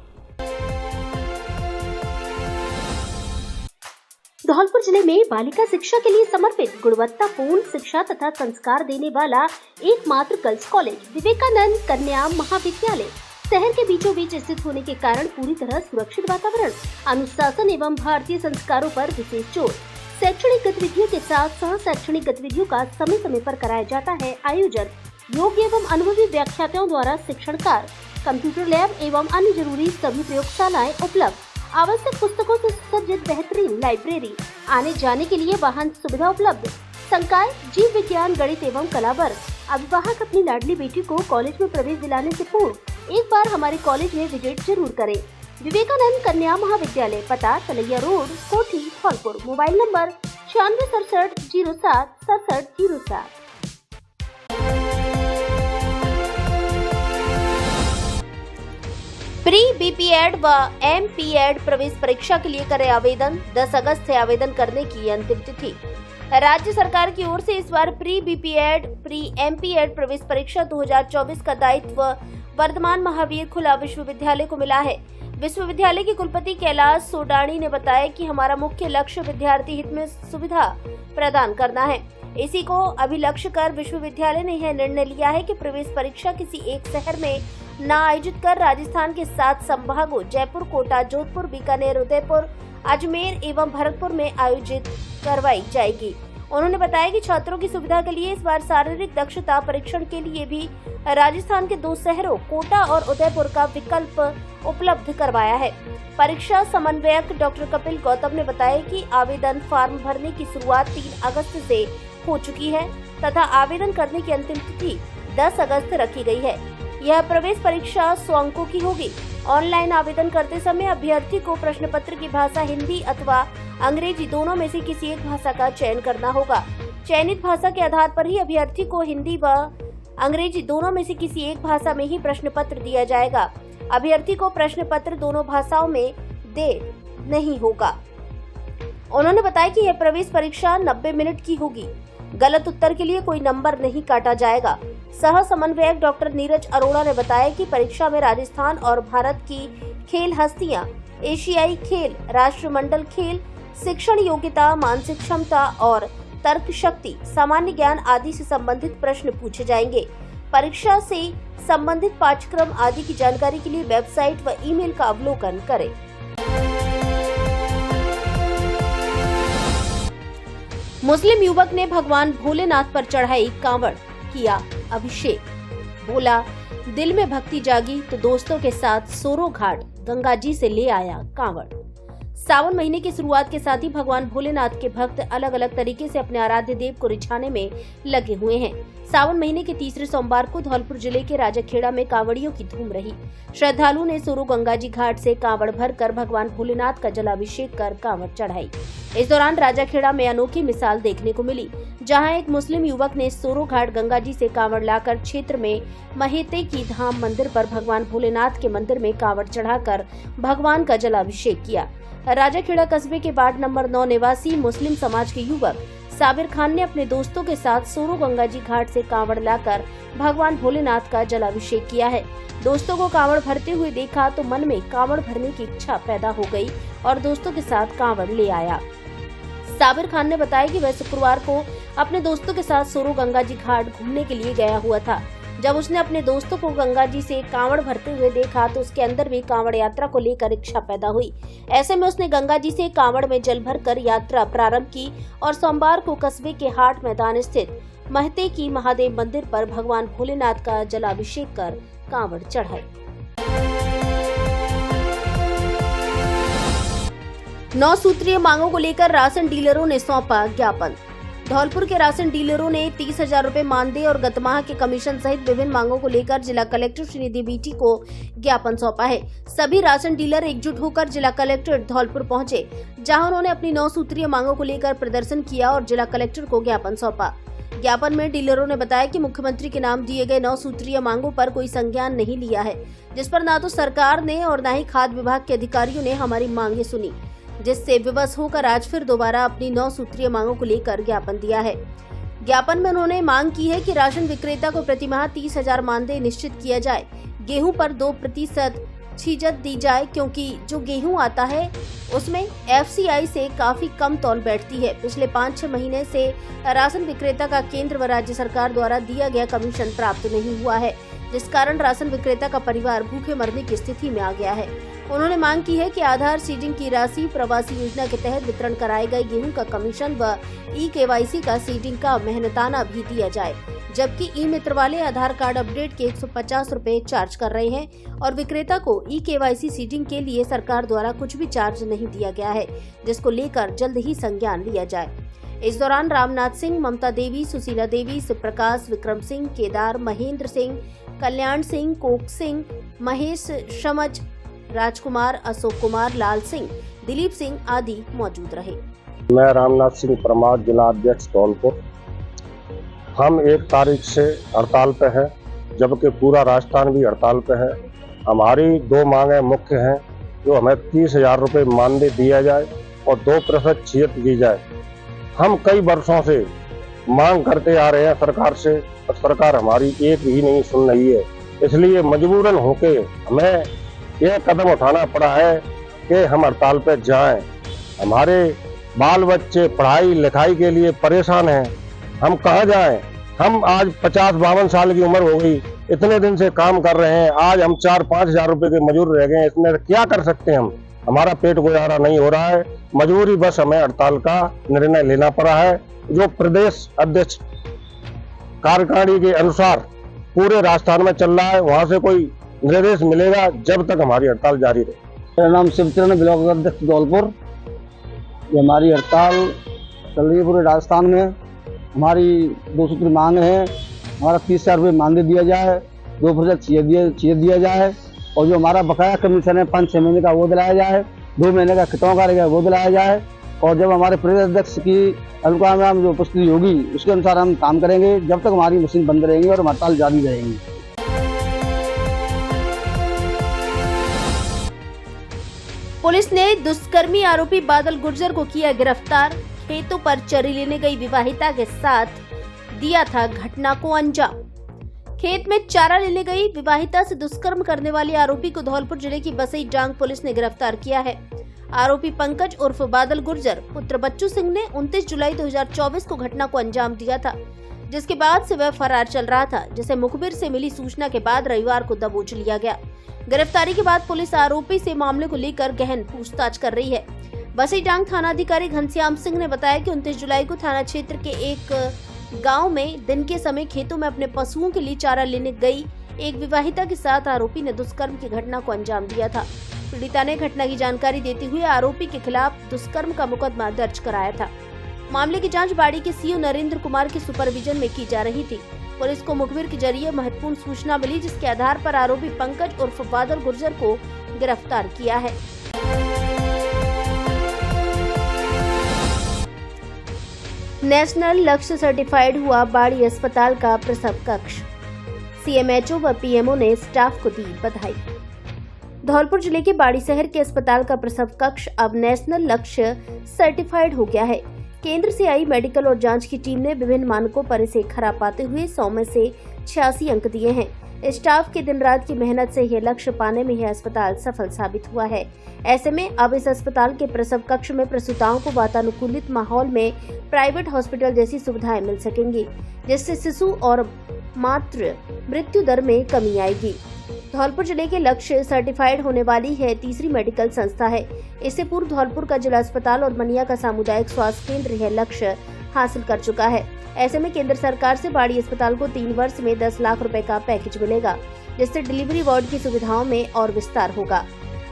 [SPEAKER 1] धौलपुर जिले में बालिका शिक्षा के लिए समर्पित गुणवत्तापूर्ण शिक्षा तथा संस्कार देने वाला एकमात्र गर्ल्स कॉलेज विवेकानंद कन्या महाविद्यालय शहर के बीचों बीच स्थित होने के कारण पूरी तरह सुरक्षित वातावरण, अनुशासन एवं भारतीय संस्कारों पर विशेष जोर। शैक्षणिक गतिविधियों के साथ सह शैक्षणिक गतिविधियों का समय समय पर कराया जाता है आयोजन। योग्य एवं अनुभवी व्याख्याताओं द्वारा शिक्षण कार्य, कंप्यूटर लैब एवं अन्य जरूरी सभी प्रयोगशालाएं उपलब्ध। आवश्यक पुस्तकों से सुसज्जित बेहतरीन लाइब्रेरी, आने जाने के लिए वाहन सुविधा उपलब्ध। संकाय, जीव विज्ञान, गणित एवं कला वर्ग। अभिभावक अपनी लाडली बेटी को कॉलेज में प्रवेश दिलाने से पूर्व एक बार हमारे कॉलेज में विजिट जरूर करें। विवेकानंद कन्या महाविद्यालय, पता तलैया रोड, कोठी, Dholpur. Mobile number 9667 07 67 07। Pre BPEd व एमपीएड प्रवेश परीक्षा के लिए करें आवेदन। 10 अगस्त से आवेदन करने की अंतिम तिथि। राज्य सरकार की ओर से इस बार प्री बीपीएड, प्री एमपीएड प्रवेश परीक्षा 2024 का दायित्व वर्धमान महावीर खुला विश्वविद्यालय को मिला है। विश्वविद्यालय के कुलपति कैलाश सोडानी ने बताया कि हमारा मुख्य लक्ष्य विद्यार्थी हित में सुविधा प्रदान करना है। इसी को अभिलक्ष्य कर विश्वविद्यालय ने यह निर्णय लिया है कि प्रवेश परीक्षा किसी एक शहर में न आयोजित कर राजस्थान के 7 संभागों जयपुर, कोटा, जोधपुर, बीकानेर, उदयपुर, अजमेर एवं भरतपुर में आयोजित करवाई जाएगी। उन्होंने बताया कि छात्रों की सुविधा के लिए इस बार शारीरिक दक्षता परीक्षण के लिए भी राजस्थान के 2 शहरों कोटा और उदयपुर का विकल्प उपलब्ध करवाया है। परीक्षा समन्वयक डॉक्टर कपिल गौतम ने बताया कि आवेदन फॉर्म भरने की शुरुआत 3 अगस्त से हो चुकी है तथा आवेदन करने की अंतिम तिथि 10 अगस्त रखी गई है। यह प्रवेश परीक्षा 100 अंकों की होगी। ऑनलाइन आवेदन करते समय अभ्यर्थी को प्रश्न पत्र की भाषा हिंदी अथवा अंग्रेजी दोनों में से किसी एक भाषा का चयन करना होगा। चयनित भाषा के आधार पर ही अभ्यर्थी को हिंदी व अंग्रेजी दोनों में से किसी एक भाषा में ही प्रश्न पत्र दिया जाएगा। अभ्यर्थी को प्रश्न पत्र दोनों भाषाओं में दे नहीं होगा। उन्होंने बताया कि यह प्रवेश परीक्षा 90 मिनट की होगी। गलत उत्तर के लिए कोई नंबर नहीं काटा जाएगा। सह समन्वयक डॉक्टर नीरज अरोड़ा ने बताया कि परीक्षा में राजस्थान और भारत की खेल हस्तियां, एशियाई खेल, राष्ट्रमंडल खेल, शिक्षण योग्यता, मानसिक क्षमता और तर्क शक्ति, सामान्य ज्ञान आदि से संबंधित प्रश्न पूछे जाएंगे। परीक्षा से संबंधित पाठ्यक्रम आदि की जानकारी के लिए वेबसाइट व ईमेल का अवलोकन करें। मुस्लिम युवक ने भगवान भोलेनाथ पर चढ़ाई कांवड़, किया अभिषेक। बोला, दिल में भक्ति जागी तो दोस्तों के साथ सोरो घाट गंगा जी से ले आया कांवड़। सावन महीने की शुरुआत के साथ ही भगवान भोलेनाथ के भक्त अलग अलग तरीके से अपने आराध्य देव को रिझाने में लगे हुए हैं। सावन महीने के तीसरे सोमवार को धौलपुर जिले के राजाखेड़ा में कांवड़ियों की धूम रही। श्रद्धालुओं ने सोरो गंगा जी घाट से कांवड़ भरकर भगवान भोलेनाथ का जलाभिषेक कर कांवड़ चढ़ाई। इस दौरान राजाखेड़ा में अनोखी मिसाल देखने को मिली, जहां एक मुस्लिम युवक ने सोरो घाट गंगा जी से कांवड़ लाकर क्षेत्र में महेते की धाम मंदिर पर भगवान भोलेनाथ के मंदिर में कांवड़ चढ़ाकर भगवान का जलाभिषेक किया। राजाखेड़ा कस्बे के वार्ड नंबर 9 निवासी मुस्लिम समाज के युवक साबिर खान ने अपने दोस्तों के साथ सोरो गंगा जी घाट से कांवड़ लाकर भगवान भोलेनाथ का जलाभिषेक किया है। दोस्तों को कांवड़ भरते हुए देखा तो मन में कांवड़ भरने की इच्छा पैदा हो गई और दोस्तों के साथ कांवड़ ले आया। साबिर खान ने बताया कि वह शुक्रवार को अपने दोस्तों के साथ सोरो गंगा जी घाट घूमने के लिए गया हुआ था। जब उसने अपने दोस्तों को गंगा जी से कांवड़ भरते हुए देखा तो उसके अंदर भी कांवड़ यात्रा को लेकर इच्छा पैदा हुई। ऐसे में उसने गंगा जी से कांवड़ में जल भरकर यात्रा प्रारंभ की और सोमवार को कस्बे के हाट मैदान स्थित महते की महादेव मंदिर पर भगवान भोलेनाथ का जलाभिषेक कर कांवड़ चढ़ाई। 9 सूत्रीय मांगों को लेकर राशन डीलरों ने सौंपा ज्ञापन। धौलपुर के राशन डीलरों ने 30,000 रुपए मानदेय और गत माह के कमीशन सहित विभिन्न मांगों को लेकर जिला कलेक्टर श्रीनिधि बीटी को ज्ञापन सौंपा है। सभी राशन डीलर एकजुट होकर जिला कलेक्टर धौलपुर पहुंचे, जहां उन्होंने अपनी 9 सूत्रीय मांगों को लेकर प्रदर्शन किया और जिला कलेक्टर को ज्ञापन सौंपा। ज्ञापन में डीलरों ने बताया कि मुख्यमंत्री के नाम दिए गए 9 सूत्रीय मांगों पर कोई संज्ञान नहीं लिया है, जिस पर न तो सरकार ने और न ही खाद्य विभाग के अधिकारियों ने हमारी मांगे सुनी, जिससे विवश होकर आज फिर दोबारा अपनी 9 सूत्रीय मांगों को लेकर ज्ञापन दिया है। ज्ञापन में उन्होंने मांग की है कि राशन विक्रेता को प्रतिमाह 30,000 मानदेय निश्चित किया जाए, गेहूं पर 2% छीजत दी जाए, क्योंकि जो गेहूं आता है उसमें एफसीआई से काफी कम तौल बैठती है। पिछले 5-6 महीने से राशन विक्रेता का केंद्र व राज्य सरकार द्वारा दिया गया कमीशन प्राप्त नहीं हुआ है, जिस कारण राशन विक्रेता का परिवार भूखे मरने की स्थिति में आ गया है। उन्होंने मांग की है कि आधार सीडिंग की राशि, प्रवासी योजना के तहत वितरण कराए गए गेहूं का कमीशन व ई-केवाईसी का सीडिंग का मेहनताना भी दिया जाए, जबकि ई मित्र वाले आधार कार्ड अपडेट के 150 रुपए चार्ज कर रहे हैं और विक्रेता को ई-केवाईसी सीडिंग के लिए सरकार द्वारा कुछ भी चार्ज नहीं दिया गया है, जिसको लेकर जल्द ही संज्ञान लिया जाए। इस दौरान रामनाथ सिंह, ममता देवी, सुशीला देवी, शिवप्रकाश, विक्रम सिंह, केदार, महेंद्र सिंह, कल्याण सिंह, कोक सिंह, महेश शमज, राजकुमार, अशोक कुमार, लाल सिंह, दिलीप सिंह आदि मौजूद रहे।
[SPEAKER 7] मैं रामनाथ सिंह परमार, जिला अध्यक्ष धौलपुर। हम 1 तारीख से हड़ताल पे है, जबकि पूरा राजस्थान भी हड़ताल पे है। हमारी 2 मांगें मुख्य हैं, जो हमें 30,000 रुपये मानदेय दिया जाए और 2% छीजत दी जाए। हम कई वर्षों से मांग करते आ रहे हैं सरकार से, और सरकार हमारी एक ही नहीं सुन रही है। इसलिए मजबूरन होके हमें यह कदम उठाना पड़ा है कि हम हड़ताल पे जाएं। हमारे बाल बच्चे पढ़ाई लिखाई के लिए परेशान हैं, हम कहाँ जाएं? हम आज 50-52 साल की उम्र हो गई, इतने दिन से काम कर रहे हैं, आज हम 4-5 हज़ार रुपये के मजूर रह गए हैं। इसमें क्या कर सकते हैं हम? हमारा पेट गुजारा नहीं हो रहा है, मजबूरी बस हमें हड़ताल का निर्णय लेना पड़ा है, जो प्रदेश अध्यक्ष कार्यकारिणी के अनुसार पूरे राजस्थान में चल रहा है। वहां से कोई निर्देश मिलेगा जब तक हमारी हड़ताल जारी रहे।
[SPEAKER 8] मेरा नाम शिवचरण, ब्लॉक अध्यक्ष धौलपुर। ये हमारी हड़ताल चल रही है पूरे राजस्थान में। हमारी 2 सूत्री मांग है, हमारा 30,000 रुपये मानदेय दिया जाए, 2% चीज दिया जाए, और जो हमारा बकाया कमीशन है 5-6 महीने का वो दिलाया जाए, 2 महीने का खितों का रहेगा वो दिलाया जाए, और जब हमारे प्रदेश अध्यक्ष की अनुकूल में जो उपस्थिति होगी उसके अनुसार हम काम करेंगे जब तक हमारी मशीन बंद रहेगी और हड़ताल जारी रहेगी।
[SPEAKER 1] पुलिस ने दुष्कर्मी आरोपी बादल गुर्जर को किया गिरफ्तार। खेतों पर चरी लेने गई विवाहिता के साथ दिया था घटना को अंजाम। खेत में चारा लेने गई विवाहिता से दुष्कर्म करने वाले आरोपी को धौलपुर जिले की बसई डांग पुलिस ने गिरफ्तार किया है। आरोपी पंकज उर्फ बादल गुर्जर पुत्र बच्चू सिंह ने 29 जुलाई 2024 को घटना को अंजाम दिया था, जिसके बाद से वह फरार चल रहा था, जिसे मुखबिर से मिली सूचना के बाद रविवार को दबोच लिया गया। गिरफ्तारी के बाद पुलिस आरोपी से मामले को लेकर गहन पूछताछ कर रही है। बसई डांग थानाधिकारी घनश्याम सिंह ने बताया कि 29 जुलाई को थाना क्षेत्र के एक गांव में दिन के समय खेतों में अपने पशुओं के लिए चारा लेने गई एक विवाहिता के साथ आरोपी ने दुष्कर्म की घटना को अंजाम दिया था। पीड़िता ने घटना की जानकारी देते हुए आरोपी के खिलाफ दुष्कर्म का मुकदमा दर्ज कराया था। मामले की जांच बाड़ी के सीओ नरेंद्र कुमार के सुपरविजन में की जा रही थी। पुलिस को मुखबिर के जरिए महत्वपूर्ण सूचना मिली, जिसके आधार पर आरोपी पंकज उर्फ बादल गुर्जर को गिरफ्तार किया है। नेशनल लक्ष्य सर्टिफाइड हुआ बाड़ी अस्पताल का प्रसव कक्ष। सीएमएचओ व पीएमओ ने स्टाफ को दी बधाई। धौलपुर जिले के बाड़ी शहर के अस्पताल का प्रसव कक्ष अब नेशनल लक्ष्य सर्टिफाइड हो गया है। केंद्र से आई मेडिकल और जांच की टीम ने विभिन्न मानकों पर इसे खरा पाते हुए 100 में से 86 अंक दिए हैं। स्टाफ की दिन रात की मेहनत से यह लक्ष्य पाने में यह अस्पताल सफल साबित हुआ है। ऐसे में अब इस अस्पताल के प्रसव कक्ष में प्रसूताओं को वातानुकूलित माहौल में प्राइवेट हॉस्पिटल जैसी सुविधाएं मिल सकेंगी, जिससे शिशु और मातृ मृत्यु दर में कमी आएगी। धौलपुर जिले के लक्ष्य सर्टिफाइड होने वाली है तीसरी मेडिकल संस्था है। इससे पूर्व धौलपुर का जिला अस्पताल और मनिया का सामुदायिक स्वास्थ्य केंद्र यह लक्ष्य हासिल कर चुका है। ऐसे में केंद्र सरकार से बाड़ी अस्पताल को 3 वर्ष में 10 लाख रुपए का पैकेज मिलेगा, जिससे डिलीवरी वार्ड की सुविधाओं में और विस्तार होगा।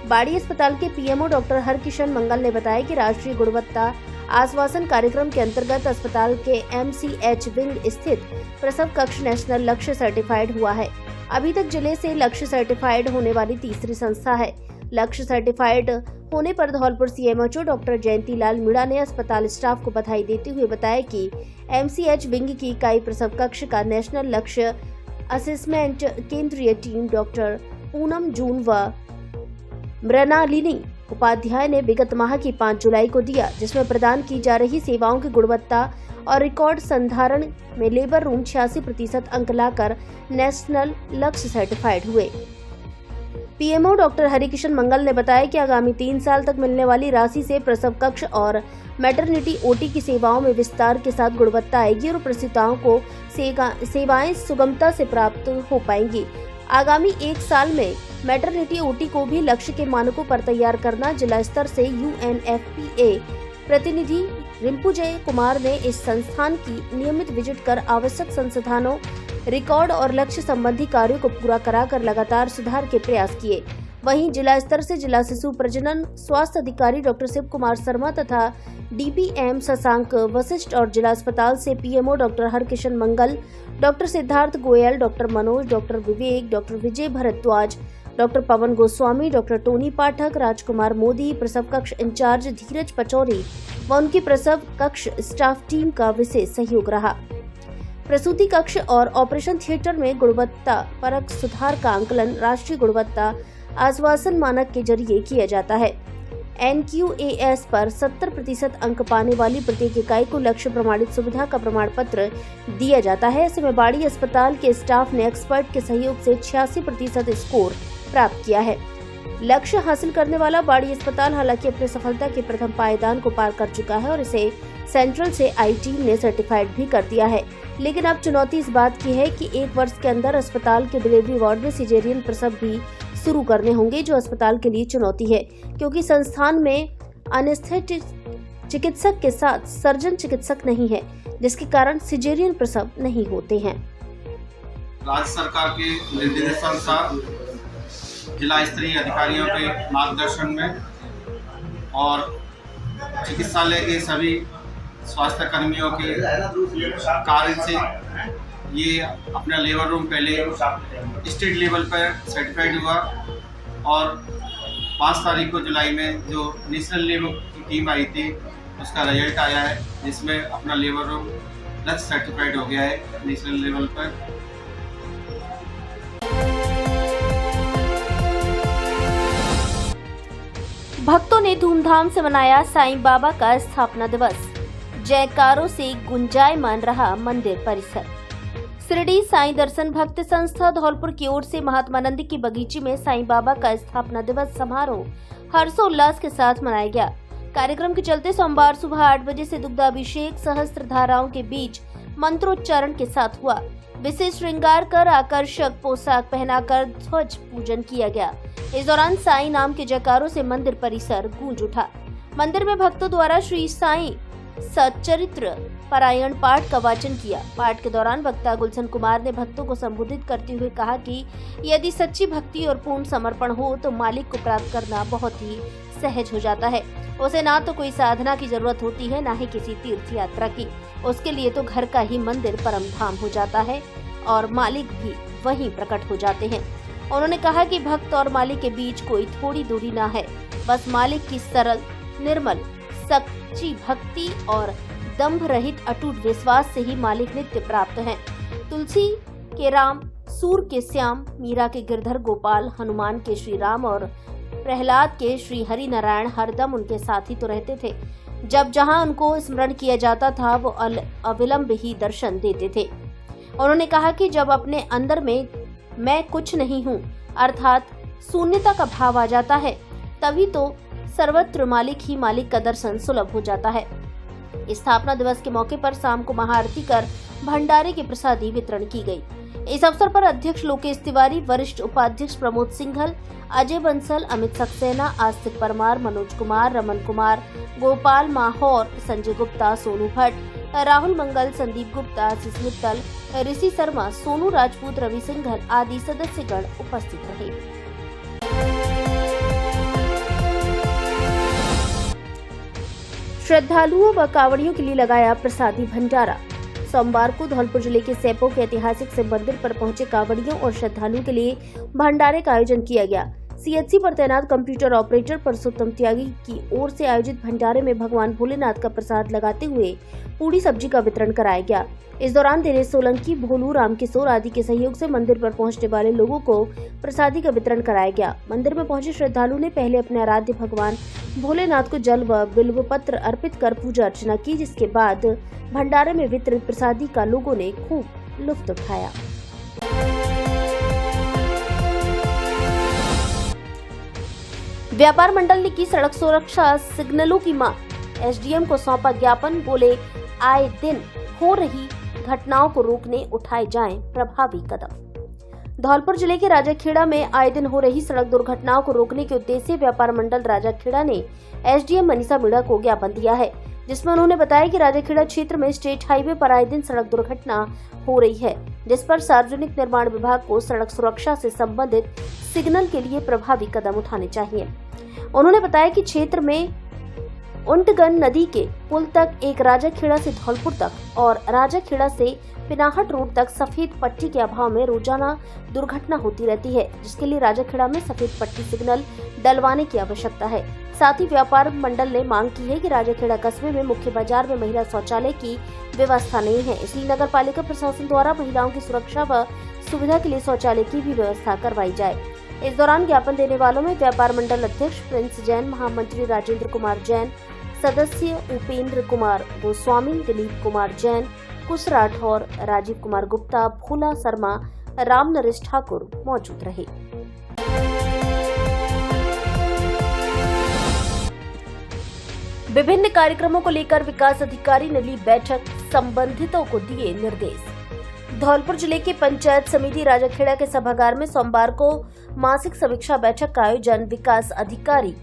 [SPEAKER 1] बाड़ी अस्पताल के पीएमओ डॉक्टर हरकिशन मंगल ने बताया कि राष्ट्रीय गुणवत्ता आश्वासन कार्यक्रम के अंतर्गत अस्पताल के MCH विंग स्थित प्रसव कक्ष नेशनल लक्ष्य सर्टिफाइड हुआ है। अभी तक जिले से लक्ष्य सर्टिफाइड होने वाली तीसरी संस्था है। लक्ष्य सर्टिफाइड होने पर धौलपुर सीएमएचओ डॉक्टर जयंती लाल मीणा ने अस्पताल स्टाफ को बधाई देते हुए बताया कि MCH विंग की इकाई प्रसव कक्ष का नेशनल लक्ष्य असेसमेंट केंद्रीय टीम डॉक्टर पूनम जून व मृणालिनी उपाध्याय ने विगत माह की 5 जुलाई को दिया, जिसमें प्रदान की जा रही सेवाओं की गुणवत्ता और रिकॉर्ड संधारण में लेबर रूम 86% अंक लाकर नेशनल लक्ष्य सर्टिफाइड हुए। पीएमओ डॉक्टर हरिकिशन मंगल ने बताया कि आगामी 3 साल तक मिलने वाली राशि से प्रसव कक्ष और मैटरनिटी OT की सेवाओं में विस्तार के साथ गुणवत्ता आएगी और प्रसूताओं को सेवाएं सुगमता से प्राप्त हो पाएंगी। आगामी 1 साल में मैटरनिटी OT को भी लक्ष्य के मानकों पर तैयार करना जिला स्तर से UNFPA प्रतिनिधि रिंपुजय कुमार ने इस संस्थान की नियमित विजिट कर आवश्यक संसाधनों, रिकॉर्ड और लक्ष्य संबंधी कार्यों को पूरा कराकर लगातार सुधार के प्रयास किए। वहीं जिला स्तर से जिला शिशु प्रजनन स्वास्थ्य अधिकारी डॉक्टर शिव कुमार शर्मा तथा DPM शशांक वशिष्ठ और जिला अस्पताल से PMO doctor Harkishan Mangal, doctor Siddharth Goyal, doctor Manoj, doctor Vivek, doctor Vijay Bhardwaj, doctor Pawan Goswami, doctor Tony Pathak, Rajkumar Modi, प्रसव कक्ष इंचार्ज धीरज पचौरी व उनकी प्रसव कक्ष स्टाफ टीम का विशेष सहयोग रहा। प्रसूति कक्ष और ऑपरेशन थिएटर में गुणवत्ता परक सुधार का आंकलन राष्ट्रीय गुणवत्ता आश्वासन मानक के जरिए किया जाता है। NQAS पर 70% अंक पाने वाली प्रत्येक इकाई को लक्ष्य प्रमाणित सुविधा का प्रमाण पत्र दिया जाता है। ऐसे में बाड़ी अस्पताल के स्टाफ ने एक्सपर्ट के सहयोग से 86% स्कोर प्राप्त किया है। लक्ष्य हासिल करने वाला बाड़ी अस्पताल हालांकि अपनी सफलता के प्रथम पायदान को पार कर चुका है और इसे सेंट्रल से आई टीम ने सर्टिफाइड भी कर दिया है। लेकिन अब चुनौती इस बात की है कि 1 वर्ष के अंदर अस्पताल के डिलीवरी वार्ड में सिजेरियन प्रसव भी शुरू करने होंगे, जो अस्पताल के लिए चुनौती है क्योंकि संस्थान में एनेस्थेटिक चिकित्सक के साथ सर्जन चिकित्सक नहीं है, जिसके कारण सिजेरियन प्रसव नहीं होते हैं।
[SPEAKER 9] राज्य सरकार के निर्देशानुसार जिला स्तरीय अधिकारियों के मार्गदर्शन में और चिकित्सालय के सभी स्वास्थ्य कर्मियों के कार्य से ये अपना लेबर रूम पहले स्टेट लेवल पर सर्टिफाइड हुआ और 5 तारीख को जुलाई में जो नेशनल लेवल की टीम आई थी उसका रिजल्ट आया है, जिसमें अपना लेबर रूम लक्ष्य सर्टिफाइड हो गया है नेशनल लेवल पर।
[SPEAKER 1] भक्तों ने धूमधाम से मनाया साईं बाबा का स्थापना दिवस। जयकारों से गुंजायमान रहा मंदिर परिसर। शिरडी साईं दर्शन भक्त संस्था धौलपुर की ओर से महात्मानंद की बगीचे में साईं बाबा का स्थापना दिवस समारोह हर्षोल्लास के साथ मनाया गया। कार्यक्रम के चलते सोमवार सुबह 8 बजे से दुग्धाभिषेक सहस्त्र धाराओं के बीच मंत्रोच्चारण के साथ हुआ। विशेष श्रृंगार कर आकर्षक पोशाक पहनाकर ध्वज पूजन किया गया। इस दौरान साईं नाम के जयकारों से मंदिर परिसर गूंज उठा। मंदिर में भक्तों द्वारा श्री साईं सच्चरित्र पारायण पाठ का वाचन किया। पाठ के दौरान वक्ता गुलशन कुमार ने भक्तों को संबोधित करते हुए कहा कि यदि सच्ची भक्ति और पूर्ण समर्पण हो तो मालिक को प्राप्त करना बहुत ही सहज हो जाता है। उसे ना तो कोई साधना की जरूरत होती है, ना ही किसी तीर्थ यात्रा की। उसके लिए तो घर का ही मंदिर परम धाम हो जाता है और मालिक भी वहीं प्रकट हो जाते हैं। उन्होंने कहा कि भक्त और मालिक के बीच कोई थोड़ी दूरी ना है, बस मालिक की सरल, निर्मल, सच्ची भक्ति और दंभ रहित अटूट विश्वास से ही मालिक नित्य प्राप्त हैं। तुलसी के राम, सूर के श्याम, मीरा के गिरधर गोपाल, हनुमान के श्री राम और प्रहलाद के श्री हरि नारायण हरदम उनके साथ ही तो रहते थे। जब जहां उनको स्मरण किया जाता था वो अविलंब ही दर्शन देते थे। उन्होंने कहा कि जब अपने अंदर में मैं कुछ नहीं हूँ अर्थात शून्यता का भाव आ जाता है, तभी तो सर्वत्र मालिक ही मालिक का दर्शन सुलभ हो जाता है। स्थापना दिवस के मौके पर शाम को महाआरती कर भंडारे की प्रसादी वितरण की गई। इस अवसर पर अध्यक्ष लोकेश तिवारी, वरिष्ठ उपाध्यक्ष प्रमोद सिंघल, अजय बंसल, अमित सक्सेना, आस्तिक परमार, मनोज कुमार, रमन कुमार, गोपाल माहौर, संजय गुप्ता, सोनू भट्ट, राहुल मंगल, संदीप गुप्ता, आशीष मित्तल, ऋषि शर्मा, सोनू राजपूत, रवि सिंघल आदि सदस्यगण उपस्थित रहे। श्रद्धालुओं व कांवड़ियों के लिए लगाया प्रसादी भंडारा। सोमवार को धौलपुर जिले के सेपो के ऐतिहासिक शिव मंदिर पर पहुंचे कांवड़ियों और श्रद्धालुओं के लिए भंडारे का आयोजन किया गया। सीएचसी पर तैनात कंप्यूटर ऑपरेटर परसोत्तम त्यागी की ओर से आयोजित भंडारे में भगवान भोलेनाथ का प्रसाद लगाते हुए पूरी सब्जी का वितरण कराया गया। इस दौरान दिनेश सोलंकी, भोलू, रामकिशोर आदि के सहयोग से मंदिर पर पहुंचने वाले लोगों को प्रसादी का वितरण कराया गया। मंदिर में पहुंचे श्रद्धालु ने पहले अपने आराध्य भगवान भोलेनाथ को जल व बिल्व पत्र अर्पित कर पूजा अर्चना की, जिसके बाद भंडारे में वितरित प्रसादी का लोगों ने खूब लुत्फ उठाया। व्यापार मंडल ने की सड़क सुरक्षा सिग्नलों की मांग। एसडीएम को सौंपा ज्ञापन, बोले आए दिन हो रही घटनाओं को रोकने उठाए जाएं प्रभावी कदम। धौलपुर जिले के राजाखेड़ा में आए दिन हो रही सड़क दुर्घटनाओं को रोकने के उद्देश्य से व्यापार मंडल राजाखेड़ा ने एसडीएम मनीषा मीणा को ज्ञापन दिया है, जिसमें उन्होंने बताया कि राजाखेड़ा क्षेत्र में स्टेट हाईवे पर आए दिन सड़क दुर्घटना हो रही है, जिस पर सार्वजनिक निर्माण विभाग को सड़क सुरक्षा से संबंधित सिग्नल के लिए प्रभावी कदम उठाने चाहिए। उन्होंने बताया कि क्षेत्र में उंटगन नदी के पुल तक, एक राजाखेड़ा से धौलपुर तक और राजाखेड़ा से पिनाहट रोड तक सफेद पट्टी के अभाव में रोजाना दुर्घटना होती रहती है, जिसके लिए राजाखेड़ा में सफेद पट्टी सिग्नल डलवाने की आवश्यकता है। साथ ही व्यापार मंडल ने मांग की है कि राजाखेड़ा कस्बे में मुख्य बाजार में महिला शौचालय की व्यवस्था नहीं है, इसलिए नगर पालिका प्रशासन द्वारा महिलाओं की सुरक्षा व सुविधा के लिए शौचालय की भी व्यवस्था करवाई जाए। इस दौरान ज्ञापन देने वालों में व्यापार मंडल अध्यक्ष प्रिंस जैन, महामंत्री राजेंद्र कुमार जैन, सदस्य उपेंद्र कुमार गोस्वामी, दिलीप कुमार जैन, कुश राठौर, राजीव कुमार गुप्ता, भोला शर्मा, राम नरेश ठाकुर मौजूद रहे। विभिन्न कार्यक्रमों को लेकर विकास अधिकारी ने ली बैठक, संबंधितों को दिए निर्देश। धौलपुर जिले के पंचायत समिति राजाखेड़ा के सभागार में सोमवार को मासिक समीक्षा बैठक का आयोजन विकास अधिकारी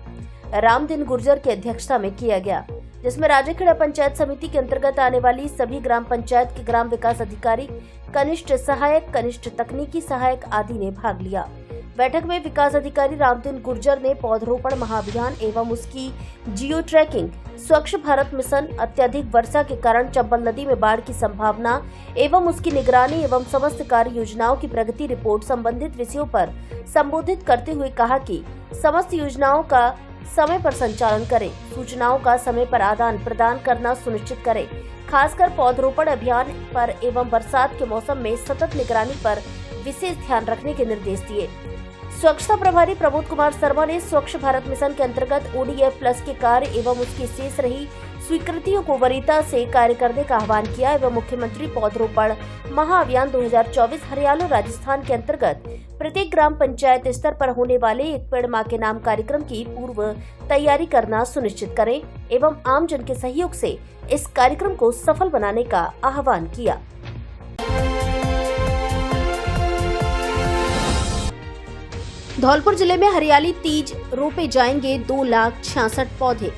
[SPEAKER 1] रामदिन गुर्जर की अध्यक्षता में किया गया, जिसमें राजाखेड़ा पंचायत समिति के अंतर्गत आने वाली सभी ग्राम पंचायत के ग्राम विकास अधिकारी, कनिष्ठ सहायक, कनिष्ठ तकनीकी सहायक आदि ने भाग लिया। बैठक में विकास अधिकारी रामदिन गुर्जर ने पौधरोपण महाअभियान एवं उसकी जियो ट्रैकिंग, स्वच्छ भारत मिशन, अत्यधिक वर्षा के कारण चंबल नदी में बाढ़ की संभावना एवं उसकी निगरानी एवं समस्त कार्य योजनाओं की प्रगति रिपोर्ट संबंधित विषयों पर संबोधित करते हुए कहा कि समस्त योजनाओं का समय पर संचालन करें, सूचनाओं का समय पर आदान प्रदान करना सुनिश्चित करें, खासकर पौधरोपण अभियान पर एवं बरसात के मौसम में सतत निगरानी पर विशेष ध्यान रखने के निर्देश दिए। स्वच्छता प्रभारी प्रमोद कुमार शर्मा ने स्वच्छ भारत मिशन के अंतर्गत ODF प्लस के कार्य एवं उसकी शेष रही स्वीकृतियों को वरीयता से कार्य करने का आह्वान किया एवं मुख्यमंत्री पौधरोपण महाअभियान 2024 हरियाणा राजस्थान के अंतर्गत प्रत्येक ग्राम पंचायत स्तर पर होने वाले एक पेड़ मां के नाम कार्यक्रम की पूर्व तैयारी करना सुनिश्चित करें एवं आम जन के सहयोग से इस कार्यक्रम को सफल बनाने का आह्वान किया। धौलपुर जिले में हरियाली तीज रोपे जाएंगे 2,66,000 पौधे।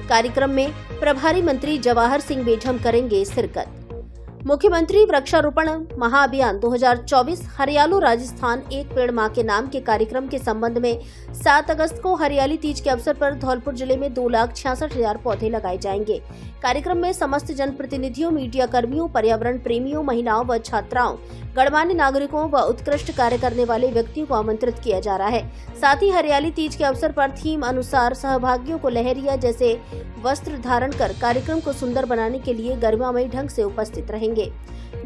[SPEAKER 1] कार्यक्रम में प्रभारी मंत्री जवाहर सिंह बेझम करेंगे शिरकत। मुख्यमंत्री वृक्षारोपण महाअभियान 2024 हरियाणा राजस्थान एक पेड़ मां के नाम के कार्यक्रम के संबंध में 7 अगस्त को हरियाली तीज के अवसर पर धौलपुर जिले में 2,66,000 पौधे लगाए जाएंगे। कार्यक्रम में समस्त जनप्रतिनिधियों, मीडिया कर्मियों, पर्यावरण प्रेमियों, महिलाओं व छात्राओं, गणमान्य नागरिकों व उत्कृष्ट कार्य करने वाले व्यक्तियों को आमंत्रित किया जा रहा है। साथ ही हरियाली तीज के अवसर पर थीम अनुसार सहभागियों को लहरिया जैसे वस्त्र धारण कर कार्यक्रम को सुंदर बनाने के लिए गरिमामयी ढंग से उपस्थित रहेंगे।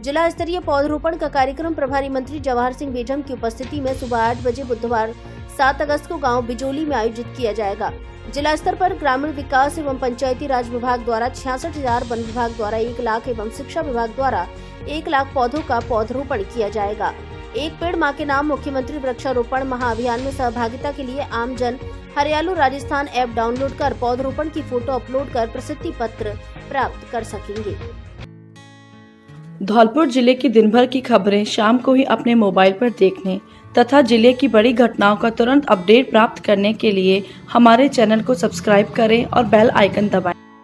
[SPEAKER 1] जिला स्तरीय पौधरोपण का कार्यक्रम प्रभारी मंत्री जवाहर सिंह बेझम की उपस्थिति में सुबह 8 बजे बुधवार 7 अगस्त को गांव बिजोली में आयोजित किया जाएगा। जिला स्तर पर ग्रामीण विकास एवं पंचायती राज विभाग द्वारा 66,000, वन विभाग द्वारा 1 लाख एवं शिक्षा विभाग द्वारा 1 लाख पौधों का पौधरोपण किया जाएगा। एक पेड़ मां के नाम मुख्यमंत्री वृक्षारोपण महाअभियान में सहभागिता के लिए आम जन हरियाणा राजस्थान ऐप डाउनलोड कर पौधरोपण की फोटो अपलोड कर प्रसिद्धि पत्र प्राप्त कर सकेंगे।
[SPEAKER 10] धौलपुर जिले की दिन भर की खबरें शाम को ही अपने मोबाइल पर देखने तथा जिले की बड़ी घटनाओं का तुरंत अपडेट प्राप्त करने के लिए हमारे चैनल को सब्सक्राइब करें और बेल आइकन दबाएं।